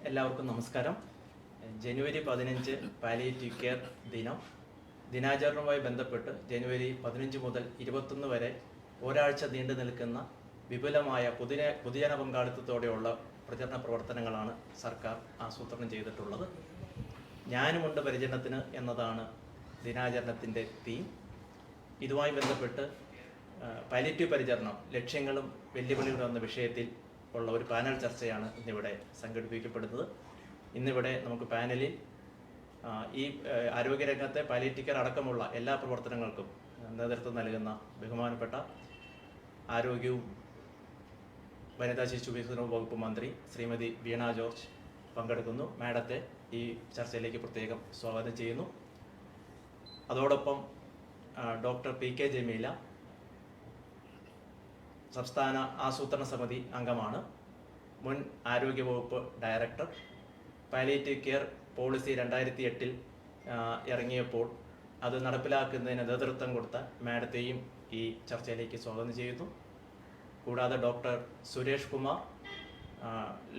എല്ലാവർക്കും നമസ്കാരം. ജനുവരി 15 palliative care ദിനാചരണവുമായി ബന്ധപ്പെട്ട് ജനുവരി 15 മുതൽ 21 വരെ ഒരാഴ്ച നീണ്ടു നിൽക്കുന്ന വിപുലമായ പൊതുജന പങ്കാളിത്തത്തോടെയുള്ള പ്രചരണ പ്രവർത്തനങ്ങളാണ് സർക്കാർ ആസൂത്രണം ചെയ്തിട്ടുള്ളത്. ഞാനുമുണ്ട് പരിചരണത്തിന് എന്നതാണ് ദിനാചരണത്തിൻ്റെ തീം. ഇതുമായി ബന്ധപ്പെട്ട് പാലിയേറ്റീവ് പരിചരണം ലക്ഷ്യങ്ങളും വെല്ലുവിളികളും എന്ന വിഷയത്തിൽ ഉള്ള ഒരു പാനൽ ചർച്ചയാണ് ഇന്നിവിടെ സംഘടിപ്പിക്കപ്പെടുന്നത്. ഇന്നിവിടെ നമുക്ക് പാനലിൽ ഈ ആരോഗ്യരംഗത്തെ പാലിയേറ്റീവ് കെയർ അടക്കമുള്ള എല്ലാ പ്രവർത്തനങ്ങൾക്കും നേതൃത്വം നൽകുന്ന ബഹുമാനപ്പെട്ട ആരോഗ്യവും വനിതാ ശിശു വികസന വകുപ്പ് മന്ത്രി ശ്രീമതി വീണ ജോർജ് പങ്കെടുക്കുന്നു. മാഡത്തെ ഈ ചർച്ചയിലേക്ക് പ്രത്യേകം സ്വാഗതം ചെയ്യുന്നു. അതോടൊപ്പം ഡോക്ടർ പി കെ ജമീല സംസ്ഥാന ആസൂത്രണ സമിതി അംഗമാണ്, മുൻ ആരോഗ്യവകുപ്പ് ഡയറക്ടർ. പാലിയേറ്റീവ് കെയർ പോളിസി 2008 ഇറങ്ങിയപ്പോൾ അത് നടപ്പിലാക്കുന്നതിന് നേതൃത്വം കൊടുത്ത മാഡത്തെയും ഈ ചർച്ചയിലേക്ക് സ്വാഗതം ചെയ്യുന്നു. കൂടാതെ ഡോക്ടർ സുരേഷ് കുമാർ,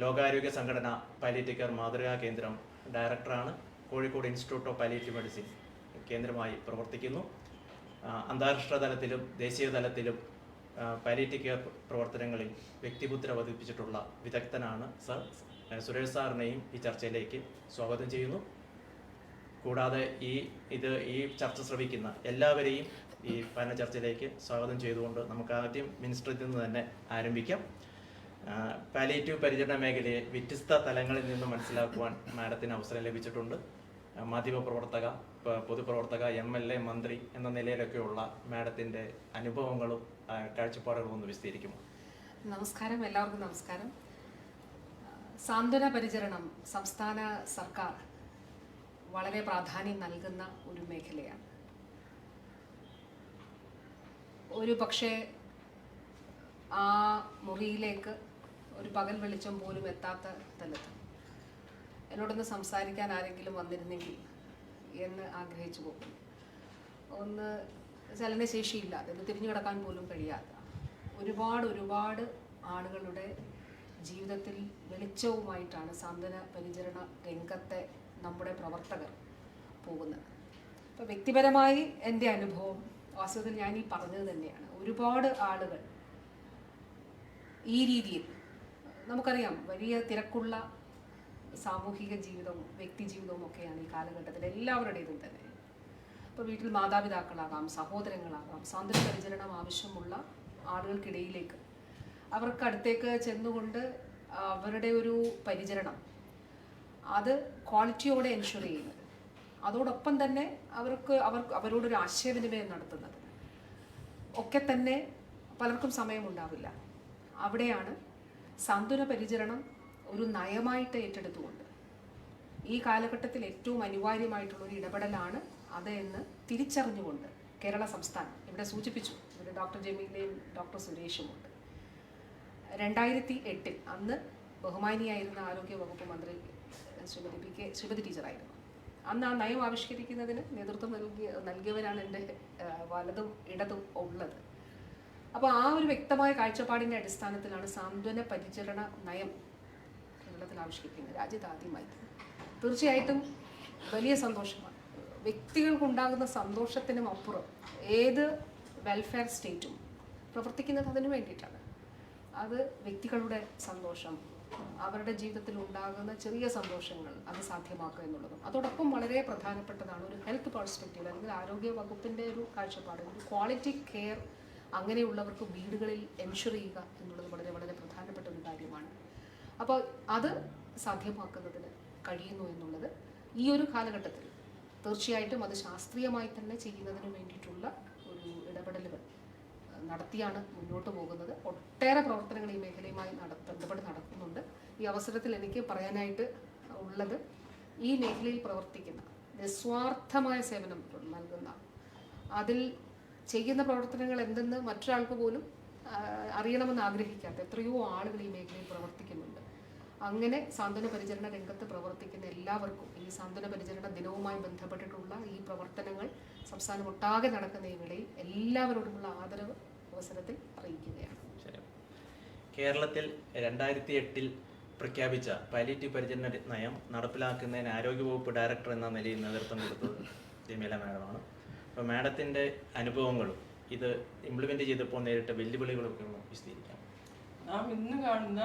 ലോകാരോഗ്യ സംഘടന പാലിയേറ്റീവ് കെയർ മാതൃകാ കേന്ദ്രം ഡയറക്ടറാണ്, Kozhikode institute of palliative medicine കേന്ദ്രമായി പ്രവർത്തിക്കുന്നു. അന്താരാഷ്ട്ര തലത്തിലും ദേശീയ തലത്തിലും പാലിയേറ്റീവ് കെയർ പ്രവർത്തനങ്ങളിൽ വ്യക്തിമുദ്ര പതിപ്പിച്ചിട്ടുള്ള വിദഗ്ധനാണ് സർ. സുരേഷ് സാറിനെയും ഈ ചർച്ചയിലേക്ക് സ്വാഗതം ചെയ്യുന്നു. കൂടാതെ ഈ ചർച്ച ശ്രവിക്കുന്ന എല്ലാവരെയും ഈ പാനൽ ചർച്ചയിലേക്ക് സ്വാഗതം ചെയ്തുകൊണ്ട് നമുക്ക് ആദ്യം മിനിസ്റ്ററിൽ നിന്ന് തന്നെ ആരംഭിക്കാം. പാലിയേറ്റീവ് പരിചരണ മേഖലയെ വ്യത്യസ്ത തലങ്ങളിൽ നിന്ന് മനസ്സിലാക്കുവാൻ മാഡത്തിന് അവസരം ലഭിച്ചിട്ടുണ്ട്. മാധ്യമപ്രവർത്തക, പൊതുപ്രവർത്തക, MLA, മന്ത്രി എന്ന നിലയിലൊക്കെയുള്ള മാഡത്തിൻ്റെ അനുഭവങ്ങളും കാഴ്ചപ്പാടുകളും ഒന്ന് വിശദീകരിക്കുമോ? നമസ്കാരം, എല്ലാവർക്കും നമസ്കാരം. സാന്ത്വന പരിചരണം സംസ്ഥാന സർക്കാർ വളരെ പ്രാധാന്യം നൽകുന്ന ഒരു മേഖലയാണ്. ഒരു പക്ഷേ ആ മുറിയിലേക്ക് ഒരു പകൽ വെളിച്ചം പോലും എത്താത്ത തലത്ത് എന്നോടൊന്ന് സംസാരിക്കാൻ ആരെങ്കിലും വന്നിരുന്നെങ്കിൽ എന്ന് ആഗ്രഹിച്ചു പോകും. ഒന്ന് ചലനശേഷിയില്ലാതെ, ഒന്ന് തിരിഞ്ഞു കിടക്കാൻ പോലും കഴിയാത്ത ഒരുപാട് ആളുകളുടെ ജീവിതത്തിൽ വെളിച്ചവുമായിട്ടാണ് സാന്ത്വന പരിചരണ രംഗത്തെ നമ്മുടെ പ്രവർത്തകർ പോകുന്നത്. അപ്പോൾ വ്യക്തിപരമായി എൻ്റെ അനുഭവം വാസ്തവത്തിൽ ഞാൻ ഈ പറഞ്ഞത് തന്നെയാണ്. ഒരുപാട് ആളുകൾ ഈ രീതിയിൽ, നമുക്കറിയാം വലിയ തിരക്കുള്ള സാമൂഹിക ജീവിതവും വ്യക്തി ജീവിതവും ഒക്കെയാണ് ഈ കാലഘട്ടത്തിൽ എല്ലാവരുടേതും തന്നെ. ഇപ്പോൾ വീട്ടിൽ മാതാപിതാക്കളാകാം, സഹോദരങ്ങളാകാം, സാന്ത്വന പരിചരണം ആവശ്യമുള്ള ആളുകൾക്കിടയിലേക്ക് അവർക്ക് അടുത്തേക്ക് ചെന്നുകൊണ്ട് അവരുടെ ഒരു പരിചരണം അത് ക്വാളിറ്റിയോടെ എൻഷുർ ചെയ്യുന്നത്, അതോടൊപ്പം തന്നെ അവരോടൊരു ആശയവിനിമയം നടത്തുന്നത് ഒക്കെ തന്നെ പലർക്കും സമയമുണ്ടാവില്ല. അവിടെയാണ് സാന്ത്വന പരിചരണം ഒരു നയമായിട്ട് ഏറ്റെടുത്തുകൊണ്ട് ഈ കാലഘട്ടത്തിൽ ഏറ്റവും അനിവാര്യമായിട്ടുള്ളൊരു ഇടപെടലാണ് അത് എന്ന് തിരിച്ചറിഞ്ഞുകൊണ്ട് കേരള സംസ്ഥാനം, ഇവിടെ സൂചിപ്പിച്ചു, ഇവിടെ ഡോക്ടർ ജമീലയും ഡോക്ടർ സുരേഷുമുണ്ട്. 2008 അന്ന് ബഹുമാനിയായിരുന്ന ആരോഗ്യ വകുപ്പ് മന്ത്രി ശ്രീമതി ടീച്ചറായിരുന്നു. അന്ന് ആ നയം ആവിഷ്കരിക്കുന്നതിന് നേതൃത്വം നൽകിയവരാണ് എൻ്റെ വലതും ഇടതും ഉള്ളത്. അപ്പോൾ ആ ഒരു വ്യക്തമായ കാഴ്ചപ്പാടിൻ്റെ അടിസ്ഥാനത്തിലാണ് സാന്ത്വന പരിചരണ നയം കേരളത്തിൽ ആവിഷ്കരിക്കുന്നത്, രാജ്യത്താദ്യമായി. തീർച്ചയായിട്ടും വലിയ സന്തോഷമാണ്. വ്യക്തികൾക്കുണ്ടാകുന്ന സന്തോഷത്തിനും അപ്പുറം ഏത് വെൽഫെയർ സ്റ്റേറ്റും പ്രവർത്തിക്കുന്നത് അതിനു വേണ്ടിയിട്ടാണ്. അത് വ്യക്തികളുടെ സന്തോഷം, അവരുടെ ജീവിതത്തിൽ ഉണ്ടാകുന്ന ചെറിയ സന്തോഷങ്ങൾ അത് സാധ്യമാക്കുക എന്നുള്ളതും അതോടൊപ്പം വളരെ പ്രധാനപ്പെട്ടതാണ് ഒരു ഹെൽത്ത് പെർസ്പെക്റ്റീവ്, അല്ലെങ്കിൽ ആരോഗ്യ വകുപ്പിൻ്റെ ഒരു കാഴ്ചപ്പാട്, ഒരു ക്വാളിറ്റി കെയർ അങ്ങനെയുള്ളവർക്ക് വീടുകളിൽ എൻഷുർ ചെയ്യുക എന്നുള്ളത് വളരെ പ്രധാനപ്പെട്ട ഒരു കാര്യമാണ്. അപ്പോൾ അത് സാധ്യമാക്കുന്നതിന് കഴിയുന്നു എന്നുള്ളത് ഈ ഒരു കാലഘട്ടത്തിൽ തീർച്ചയായിട്ടും അത് ശാസ്ത്രീയമായി തന്നെ ചെയ്യുന്നതിന് വേണ്ടിയിട്ടുള്ള ഒരു ഇടപെടലുകൾ നടത്തിയാണ് മുന്നോട്ട് പോകുന്നത്. ഒട്ടേറെ പ്രവർത്തനങ്ങൾ ഈ മേഖലയുമായി ബന്ധപ്പെട്ട് നടക്കുന്നുണ്ട്. ഈ അവസരത്തിൽ എനിക്ക് പറയാനായിട്ട് ഉള്ളത്, ഈ മേഖലയിൽ പ്രവർത്തിക്കുന്ന നിസ്വാർത്ഥമായ സേവനം നൽകുന്ന, അതിൽ ചെയ്യുന്ന പ്രവർത്തനങ്ങൾ എന്തെന്ന് മറ്റൊരാൾക്ക് പോലും അറിയണമെന്ന് ആഗ്രഹിക്കാത്ത എത്രയോ ആളുകൾ ഈ മേഖലയിൽ പ്രവർത്തിക്കുന്നുണ്ട്. അങ്ങനെ സാന്ത്വന പരിചരണ രംഗത്ത് പ്രവർത്തിക്കുന്ന എല്ലാവർക്കും ഈ സാന്ത്വന പരിചരണ ദിനവുമായി ബന്ധപ്പെട്ടിട്ടുള്ള ഈ പ്രവർത്തനങ്ങൾ സംസ്ഥാനം ഒട്ടാകെ നടക്കുന്ന ഈ വേളയിൽ എല്ലാവരോടുമുള്ള ആദരവ് അവസരത്തിൽ അറിയിക്കുകയാണ്. കേരളത്തിൽ 2008 പ്രഖ്യാപിച്ച പാലിയേറ്റീവ് പരിചരണ നയം നടപ്പിലാക്കുന്നതിന് ആരോഗ്യവകുപ്പ് ഡയറക്ടർ എന്ന നിലയിൽ നേതൃത്വം കൊടുത്തത് ജമീല മാഡമാണ്. അപ്പോൾ മാഡത്തിൻ്റെ അനുഭവങ്ങളും ഇത് ഇംപ്ലിമെൻ്റ് ചെയ്തപ്പോൾ നേരിട്ട വെല്ലുവിളികളൊക്കെ ഒന്ന് വിശദീകരിക്കാം. നാം ഇന്ന് കാണുന്ന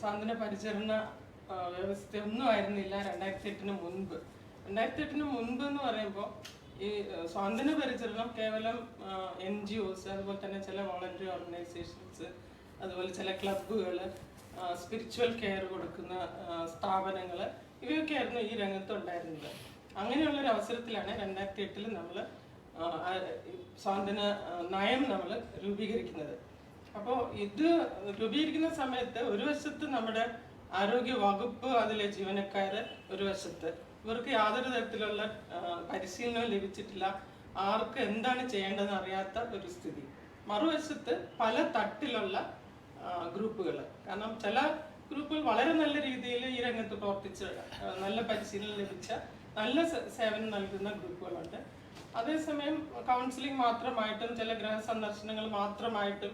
സാന്ത്വന പരിചരണ വ്യവസ്ഥയൊന്നും ആയിരുന്നില്ല 2008 മുൻപ്. 2008 മുൻപ് എന്ന് പറയുമ്പോൾ ഈ സ്വാതന്ത്ര്യ പരിചരണം കേവലം NGOs, അതുപോലെ തന്നെ ചില വോളണ്ടറി ഓർഗനൈസേഷൻസ്, അതുപോലെ ചില ക്ലബ്ബുകൾ, സ്പിരിച്വൽ കെയർ കൊടുക്കുന്ന സ്ഥാപനങ്ങൾ, ഇവയൊക്കെ ആയിരുന്നു ഈ രംഗത്ത് ഉണ്ടായിരുന്നത്. അങ്ങനെയുള്ളൊരു അവസരത്തിലാണ് 2008 നമ്മൾ സ്വാതന്ത്ര്യ നയം നമ്മൾ രൂപീകരിക്കുന്നത്. അപ്പോൾ ഇത് രൂപീകരിക്കുന്ന സമയത്ത് ഒരു വശത്ത് നമ്മുടെ ആരോഗ്യ വകുപ്പ്, അതിലെ ജീവനക്കാർ ഒരു വശത്ത്, ഇവർക്ക് യാതൊരു തരത്തിലുള്ള പരിശീലനവും ലഭിച്ചിട്ടില്ല, ആർക്ക് എന്താണ് ചെയ്യേണ്ടതെന്ന് അറിയാത്ത ഒരു സ്ഥിതി. മറുവശത്ത് പല തട്ടിലുള്ള ഗ്രൂപ്പുകൾ, കാരണം ചില ഗ്രൂപ്പുകൾ വളരെ നല്ല രീതിയിൽ ഈ രംഗത്ത് പ്രവർത്തിച്ച് നല്ല പരിശീലനം ലഭിച്ച നല്ല സേവനം നൽകുന്ന ഗ്രൂപ്പുകളുണ്ട്. അതേസമയം കൗൺസിലിംഗ് മാത്രമായിട്ടും ചില ഗൃഹ സന്ദർശനങ്ങൾ മാത്രമായിട്ടും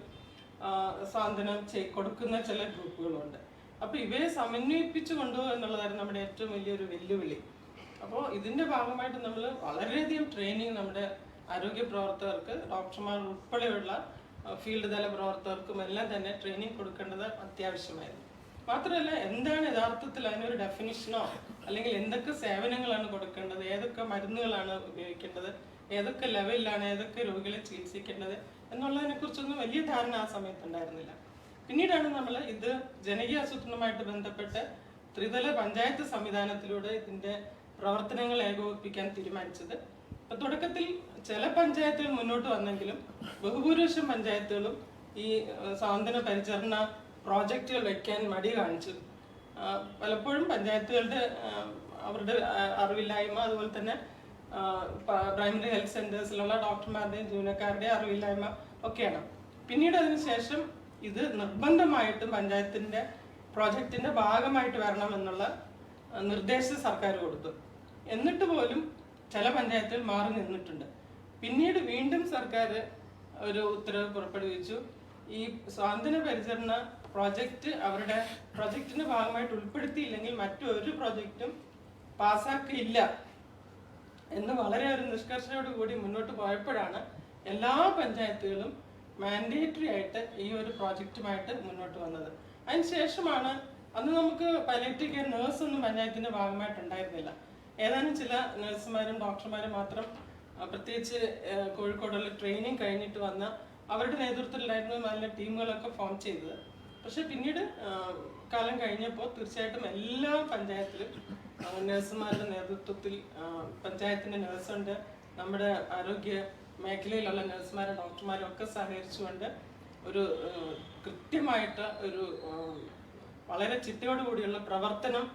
സാന്ത്വനം കൊടുക്കുന്ന ചില ഗ്രൂപ്പുകളുണ്ട്. അപ്പോൾ ഇവയെ സമന്വയിപ്പിച്ചു കൊണ്ടുപോകുക എന്നുള്ളതായിരുന്നു നമ്മുടെ ഏറ്റവും വലിയൊരു വെല്ലുവിളി. അപ്പോൾ ഇതിൻ്റെ ഭാഗമായിട്ട് നമ്മൾ വളരെയധികം ട്രെയിനിങ് നമ്മുടെ ആരോഗ്യ പ്രവർത്തകർക്ക്, ഡോക്ടർമാർ ഉൾപ്പെടെയുള്ള ഫീൽഡ് തല പ്രവർത്തകർക്കും എല്ലാം തന്നെ ട്രെയിനിങ് കൊടുക്കേണ്ടത് അത്യാവശ്യമായിരുന്നു. മാത്രമല്ല, എന്താണ് യഥാർത്ഥത്തിൽ അതിനൊരു ഡെഫിനിഷനോ അല്ലെങ്കിൽ എന്തൊക്കെ സേവനങ്ങളാണ് കൊടുക്കേണ്ടത്, ഏതൊക്കെ മരുന്നുകളാണ് ഉപയോഗിക്കേണ്ടത്, ഏതൊക്കെ ലെവലിലാണ് ഏതൊക്കെ രോഗികളെ ചികിത്സിക്കേണ്ടത് എന്നുള്ളതിനെ കുറിച്ചൊന്നും വലിയ ധാരണ ആ സമയത്ത് ഉണ്ടായിരുന്നില്ല. പിന്നീടാണ് നമ്മൾ ഇത് ജനകീയ ആസൂത്രണവുമായിട്ട് ബന്ധപ്പെട്ട് ത്രിതല പഞ്ചായത്ത് സംവിധാനത്തിലൂടെ ഇതിൻ്റെ പ്രവർത്തനങ്ങൾ ഏകോപിപ്പിക്കാൻ തീരുമാനിച്ചത്. അപ്പോൾ തുടക്കത്തിൽ ചില പഞ്ചായത്തുകൾ മുന്നോട്ട് വന്നെങ്കിലും ബഹുഭൂരിപക്ഷം പഞ്ചായത്തുകളും ഈ സാന്ത്വന പരിചരണ പ്രോജക്റ്റുകൾ വയ്ക്കാൻ മടി കാണിച്ചു. പലപ്പോഴും പഞ്ചായത്തുകളുടെ അവരുടെ അറിവില്ലായ്മ, അതുപോലെ തന്നെ പ്രൈമറി ഹെൽത്ത് സെന്റേഴ്സിലുള്ള ഡോക്ടർമാരുടെയും ജീവനക്കാരുടെയും അറിവില്ലായ്മ ഒക്കെയാണ്. പിന്നീട് അതിനുശേഷം ഇത് നിർബന്ധമായിട്ടും പഞ്ചായത്തിന്റെ പ്രോജക്റ്റിന്റെ ഭാഗമായിട്ട് വരണം എന്നുള്ള നിർദ്ദേശം സർക്കാർ കൊടുത്തു. എന്നിട്ട് പോലും ചില പഞ്ചായത്തുകൾ മാറി നിന്നിട്ടുണ്ട്. പിന്നീട് വീണ്ടും സർക്കാർ ഒരു ഉത്തരവ് പുറപ്പെടുവിച്ചു. ഈ സ്വാതന്ത്ര്യ പരിചരണ പ്രോജക്റ്റ് അവരുടെ പ്രോജക്റ്റിന്റെ ഭാഗമായിട്ട് ഉൾപ്പെടുത്തിയില്ലെങ്കിൽ മറ്റൊരു പ്രോജക്റ്റും പാസ്സാക്കിയില്ല എന്ന് വളരെ ഒരു നിഷ്കർഷയോട് കൂടി മുന്നോട്ട് പോയപ്പോഴാണ് എല്ലാ പഞ്ചായത്തുകളും മാൻഡേറ്ററി ആയിട്ട് ഈ ഒരു പ്രോജക്റ്റുമായിട്ട് മുന്നോട്ട് വന്നത്. അതിനുശേഷമാണ്, അന്ന് നമുക്ക് പാലിയേറ്റീവ് കെയർ നേഴ്സ് ഒന്നും പഞ്ചായത്തിന്റെ ഭാഗമായിട്ടുണ്ടായിരുന്നില്ല. ഏതാനും ചില നഴ്സുമാരും ഡോക്ടർമാരും മാത്രം, പ്രത്യേകിച്ച് കോഴിക്കോടുള്ള ട്രെയിനിങ് കഴിഞ്ഞിട്ട് വന്ന അവരുടെ നേതൃത്വത്തിലായിരുന്നു നല്ല ടീമുകളൊക്കെ ഫോം ചെയ്തത്. പക്ഷെ പിന്നീട് കാലം കഴിഞ്ഞപ്പോൾ തീർച്ചയായിട്ടും എല്ലാ പഞ്ചായത്തിലും നഴ്സുമാരുടെ നേതൃത്വത്തിൽ പഞ്ചായത്തിന്റെ നഴ്സുണ്ട്, നമ്മുടെ ആരോഗ്യ മേഖലയിലുള്ള നഴ്സുമാരും ഡോക്ടർമാരും ഒക്കെ സഹകരിച്ചുകൊണ്ട് ഒരു കൃത്യമായിട്ട് ഒരു വളരെ ചിട്ടയോടുകൂടിയുള്ള പ്രവർത്തനം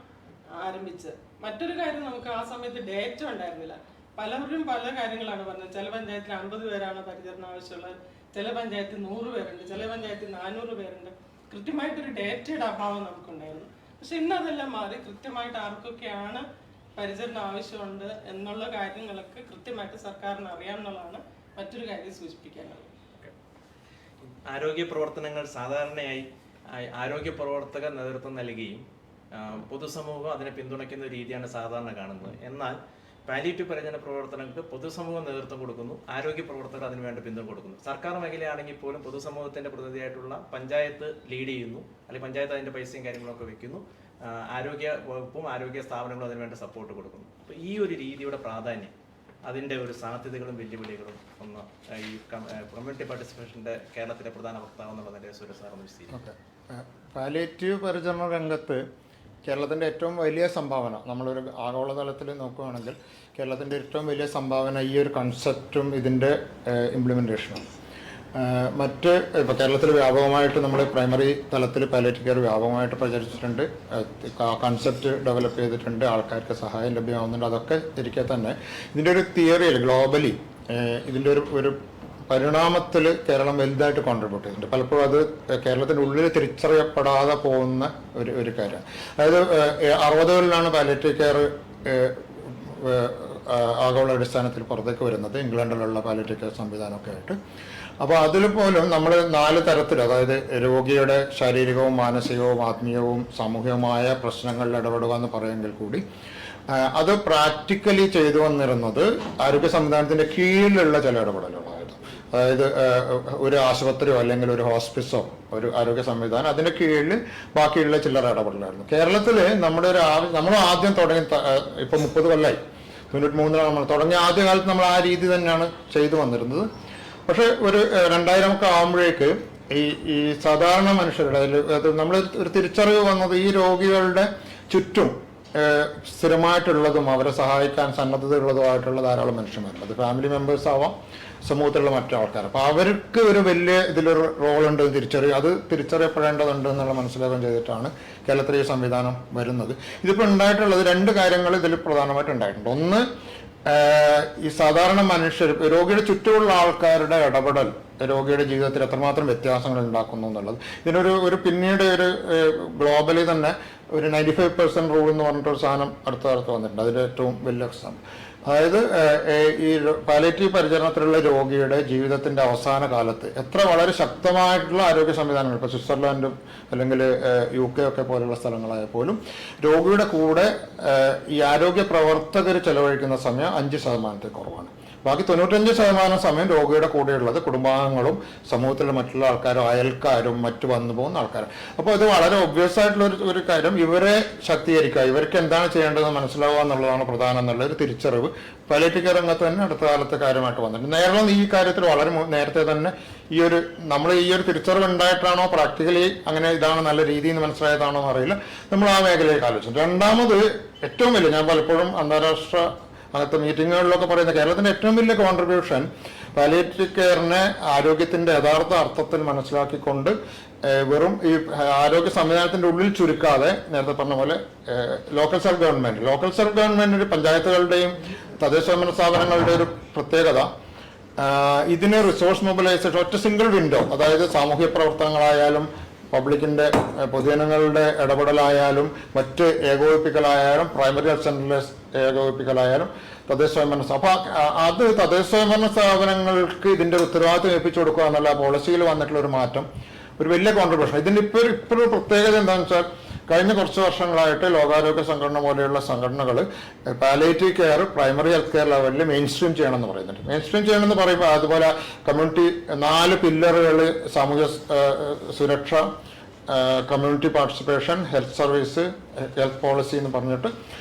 ആരംഭിച്ച്. മറ്റൊരു കാര്യം, നമുക്ക് ആ സമയത്ത് ഡേറ്റ ഉണ്ടായിരുന്നില്ല. പലരും പല കാര്യങ്ങളാണ് പറഞ്ഞത്. ചില പഞ്ചായത്തിൽ 50 പേരാണ് പരിചരണം ആവശ്യമുള്ളത്, ചില പഞ്ചായത്തിൽ 100 പേരുണ്ട്, ചില പഞ്ചായത്തിൽ 400 പേരുണ്ട്. കൃത്യമായിട്ടൊരു ഡേറ്റയുടെ അഭാവം നമുക്കുണ്ടായിരുന്നു. പക്ഷെ ഇന്ന് അതെല്ലാം മാറി കൃത്യമായിട്ട് ആർക്കൊക്കെയാണ് പരിചരണം ആവശ്യമുണ്ട് എന്നുള്ള കാര്യങ്ങളൊക്കെ കൃത്യമായിട്ട് സർക്കാരിന് അറിയാമെന്നുള്ളതാണ് മറ്റൊരു കാര്യം സൂചിപ്പിക്കാനുള്ളത്. ആരോഗ്യ പ്രവർത്തനങ്ങൾ സാധാരണയായി ആരോഗ്യ പ്രവർത്തകർ നേതൃത്വം നൽകുകയും പൊതുസമൂഹം അതിനെ പിന്തുണയ്ക്കുന്ന രീതിയാണ് സാധാരണ കാണുന്നത്. എന്നാൽ പാലിയേറ്റീവ് പരിചരണ പ്രവർത്തനങ്ങൾക്ക് പൊതുസമൂഹം നേതൃത്വം കൊടുക്കുന്നു, ആരോഗ്യ പ്രവർത്തകർ അതിനുവേണ്ടി പിന്തുണ കൊടുക്കുന്നു. സർക്കാർ മേഖലയാണെങ്കിൽ പോലും പൊതുസമൂഹത്തിന്റെ പ്രതിനിധിയായിട്ടുള്ള പഞ്ചായത്ത് ലീഡ് ചെയ്യുന്നു, അല്ലെങ്കിൽ പഞ്ചായത്ത് അതിന്റെ പൈസയും കാര്യങ്ങളൊക്കെ വെക്കുന്നു, ആരോഗ്യ വകുപ്പും ആരോഗ്യ സ്ഥാപനങ്ങളും അതിനുവേണ്ടി സപ്പോർട്ട് കൊടുക്കുന്നു. അപ്പോൾ ഈ ഒരു രീതിയുടെ പ്രാധാന്യം, അതിൻ്റെ ഒരു സാധ്യതകളും വെല്ലുവിളികളും ഒന്ന് ഈ കമ്മ്യൂണിറ്റി പാർട്ടിസിപ്പേഷൻ്റെ കേരളത്തിലെ പ്രധാന വക്താവ് എന്നുള്ളതിൻ്റെ സുരേഷ് സാർ ഒന്ന് വിശദീകരിക്കും. പാലിയേറ്റീവ് പരിചരണ രംഗത്ത് കേരളത്തിൻ്റെ ഏറ്റവും വലിയ സംഭാവന, നമ്മളൊരു ആഗോളതലത്തിൽ നോക്കുകയാണെങ്കിൽ കേരളത്തിൻ്റെ ഏറ്റവും വലിയ സംഭാവന ഈ ഒരു കൺസെപ്റ്റും ഇതിൻ്റെ ഇംപ്ലിമെൻറ്റേഷനും. മറ്റ് ഇപ്പോൾ കേരളത്തിൽ വ്യാപകമായിട്ട് നമ്മൾ പ്രൈമറി തലത്തിൽ പാലിയേറ്റീവ് കെയർ വ്യാപകമായിട്ട് പ്രചരിച്ചിട്ടുണ്ട്, കൺസെപ്റ്റ് ഡെവലപ്പ് ചെയ്തിട്ടുണ്ട്, ആൾക്കാർക്ക് സഹായം ലഭ്യമാകുന്നുണ്ട്. അതൊക്കെ ഇരിക്കെ തന്നെ ഇതിൻ്റെ ഒരു തിയറിയിൽ ഗ്ലോബലി ഇതിൻ്റെ ഒരു പരിണാമത്തിൽ കേരളം വലുതായിട്ട് കോൺട്രിബ്യൂട്ട് ചെയ്തിട്ടുണ്ട്. പലപ്പോഴും അത് കേരളത്തിൻ്റെ ഉള്ളിൽ തിരിച്ചറിയപ്പെടാതെ പോകുന്ന ഒരു കാര്യമാണ്. അതായത് 60കളിലാണ് പാലിയേറ്റീവ് കെയർ ആഗോള അടിസ്ഥാനത്തിൽ പുറത്തേക്ക് വരുന്നത്, ഇംഗ്ലണ്ടിലുള്ള പാലിയേറ്റീവ് കെയർ സംവിധാനമൊക്കെ ആയിട്ട്. അപ്പോൾ അതിൽ പോലും നമ്മൾ 4 തരത്തിൽ, അതായത് രോഗിയുടെ ശാരീരികവും മാനസികവും ആത്മീയവും സാമൂഹികവുമായ പ്രശ്നങ്ങളിൽ ഇടപെടുക എന്ന് പറയുമെങ്കിൽ കൂടി അത് പ്രാക്ടിക്കലി ചെയ്തു വന്നിരുന്നത് ആരോഗ്യ സംവിധാനത്തിൻ്റെ കീഴിലുള്ള ചില ഇടപെടലുകളായിരുന്നു. അതായത് ഒരു ആശുപത്രിയോ അല്ലെങ്കിൽ ഒരു ഹോസ്പിസോ ഒരു ആരോഗ്യ സംവിധാനം അതിൻ്റെ കീഴിൽ ബാക്കിയുള്ള ചില്ലറ ഇടപെടലായിരുന്നു. കേരളത്തിൽ നമ്മൾ ആദ്യം തുടങ്ങി ഇപ്പോൾ 30 കൊല്ലമായി, 93 നമ്മൾ തുടങ്ങിയ ആദ്യകാലത്ത് നമ്മൾ ആ രീതി തന്നെയാണ് ചെയ്തു വന്നിരുന്നത്. പക്ഷെ ഒരു 2000 ഒക്കെ ആകുമ്പോഴേക്ക് ഈ സാധാരണ മനുഷ്യരുടെ അത് നമ്മൾ ഒരു തിരിച്ചറിവ് വന്നത് ഈ രോഗികളുടെ ചുറ്റും സ്ഥിരമായിട്ടുള്ളതും അവരെ സഹായിക്കാൻ സന്നദ്ധതയുള്ളതുമായിട്ടുള്ള ധാരാളം മനുഷ്യന്മാരുണ്ട്. അത് ഫാമിലി മെമ്പേഴ്സ് ആവാം, സമൂഹത്തിലുള്ള മറ്റു ആൾക്കാർ. അപ്പോൾ അവർക്ക് ഒരു വലിയ ഇതിലൊരു റോളുണ്ട്, അത് തിരിച്ചറിയപ്പെടേണ്ടതുണ്ട് എന്നുള്ള മനസ്സിലാക്കാൻ ചെയ്തിട്ടാണ് കേരളത്തിൽ ഈ സംവിധാനം വരുന്നത്. ഇതിപ്പോൾ ഉണ്ടായിട്ടുള്ളത് 2 കാര്യങ്ങൾ ഇതിൽ പ്രധാനമായിട്ട് ഉണ്ടായിട്ടുണ്ട്. ഒന്ന്, ഈ സാധാരണ മനുഷ്യർ, രോഗിയുടെ ചുറ്റുമുള്ള ആൾക്കാരുടെ ഇടപെടൽ രോഗിയുടെ ജീവിതത്തിൽ എത്രമാത്രം വ്യത്യാസങ്ങൾ ഉണ്ടാക്കുന്നു എന്നുള്ളത്. ഇതിനൊരു പിന്നീട് ഒരു ഗ്ലോബലി തന്നെ ഒരു 95% റൂൾ എന്ന് പറഞ്ഞിട്ടൊരു സാധനം അടുത്ത കാലത്ത് വന്നിട്ടുണ്ട്. അതിൻ്റെ ഏറ്റവും വലിയ എക്സാമ്പിൾ, അതായത് ഈ പാലിയേറ്റീവ് പരിചരണത്തിലുള്ള രോഗിയുടെ ജീവിതത്തിൻ്റെ അവസാന കാലത്ത് എത്ര വളരെ ശക്തമായിട്ടുള്ള ആരോഗ്യ സംവിധാനങ്ങൾ, ഇപ്പോൾ സ്വിറ്റ്സർലാൻഡും അല്ലെങ്കിൽ UK ഒക്കെ പോലുള്ള സ്ഥലങ്ങളായ പോലും രോഗിയുടെ കൂടെ ഈ ആരോഗ്യ പ്രവർത്തകർ ചെലവഴിക്കുന്ന സമയം 5% കുറവാണ്. ബാക്കി 95% സമയം രോഗിയുടെ കൂടെയുള്ളത് കുടുംബാംഗങ്ങളും സമൂഹത്തിലെ മറ്റുള്ള ആൾക്കാരും അയൽക്കാരും മറ്റു വന്നു പോകുന്ന ആൾക്കാരും. അപ്പോൾ ഇത് വളരെ ഒബ്വിയസ് ആയിട്ടുള്ള ഒരു കാര്യം, ഇവരെ ശക്തീകരിക്കുക, ഇവർക്ക് എന്താണ് ചെയ്യേണ്ടതെന്ന് മനസ്സിലാവുക എന്നുള്ളതാണ് പ്രധാനം എന്നുള്ള ഒരു തിരിച്ചറിവ് പാലിയേറ്റീവ് കെയർ രംഗത്ത് തന്നെ അടുത്ത കാലത്ത് കാര്യമായിട്ട് വന്നിട്ടുണ്ട്. കേരളം ഈ കാര്യത്തിൽ വളരെ നേരത്തെ തന്നെ നമ്മൾ ഈ ഒരു തിരിച്ചറിവ് ഉണ്ടായിട്ടാണോ പ്രാക്ടിക്കലി അങ്ങനെ ഇതാണ് നല്ല രീതി എന്ന് മനസ്സിലായതാണോ എന്നറിയില്ല, നമ്മൾ ആ മേഖലയിൽ ആലോചിച്ചു. രണ്ടാമത് ഏറ്റവും വലിയ, ഞാൻ പലപ്പോഴും അന്താരാഷ്ട്ര അങ്ങനത്തെ മീറ്റിങ്ങുകളിലൊക്കെ പറയുന്ന കേരളത്തിൻ്റെ ഏറ്റവും വലിയ കോൺട്രിബ്യൂഷൻ പാലിയേറ്റീവ് കെയറിനെ ആരോഗ്യത്തിൻ്റെ യഥാർത്ഥ അർത്ഥത്തിൽ മനസ്സിലാക്കിക്കൊണ്ട് വെറും ഈ ആരോഗ്യ സംവിധാനത്തിൻ്റെ ഉള്ളിൽ ചുരുക്കാതെ നേരത്തെ പറഞ്ഞ പോലെ ലോക്കൽ സെൽഫ് ഗവൺമെൻറ് പഞ്ചായത്തുകളുടെയും തദ്ദേശഭരണ സ്ഥാപനങ്ങളുടെ ഒരു പ്രത്യേകത, ഇതിന് റിസോഴ്സ് മൊബിലൈസേഷൻ ഒറ്റ സിംഗിൾ വിൻഡോ, അതായത് സാമൂഹ്യ പ്രവർത്തനങ്ങളായാലും പബ്ലിക്കിൻ്റെ പൊതുജനങ്ങളുടെ ഇടപെടലായാലും മറ്റ് ഏകോപിപ്പിക്കലായാലും പ്രൈമറി ഹെൽത്ത് സെൻ്ററിലെ ഏകോപിപ്പിക്കലായാലും തദ്ദേശ സ്വയംഭരണ അപ്പോൾ അത് തദ്ദേശ സ്വയംഭരണ സ്ഥാപനങ്ങൾക്ക് ഇതിൻ്റെ ഒരു ഉത്തരവാദിത്വം ഏൽപ്പിച്ചു കൊടുക്കുക എന്നുള്ള പോളിസിയിൽ വന്നിട്ടുള്ള ഒരു മാറ്റം ഒരു വലിയ കോൺട്രിബ്യൂഷൻ. ഇതിൻ്റെ ഇപ്പോൾ ഒരു പ്രത്യേകത എന്താണെന്ന് വെച്ചാൽ കഴിഞ്ഞ കുറച്ച് വർഷങ്ങളായിട്ട് ലോകാരോഗ്യ സംഘടന പോലെയുള്ള സംഘടനകൾ palliative care primary health care ലെവലിൽ മെയിൻ സ്ട്രീം ചെയ്യണമെന്ന് പറയുന്നുണ്ട്. മെയിൻ സ്ട്രീം ചെയ്യണമെന്ന് പറയുമ്പോൾ അതുപോലെ കമ്മ്യൂണിറ്റി 4 പില്ലറുകൾ, സാമൂഹ്യ സുരക്ഷ, community participation, health service, health policy എന്ന് പറഞ്ഞിട്ട്,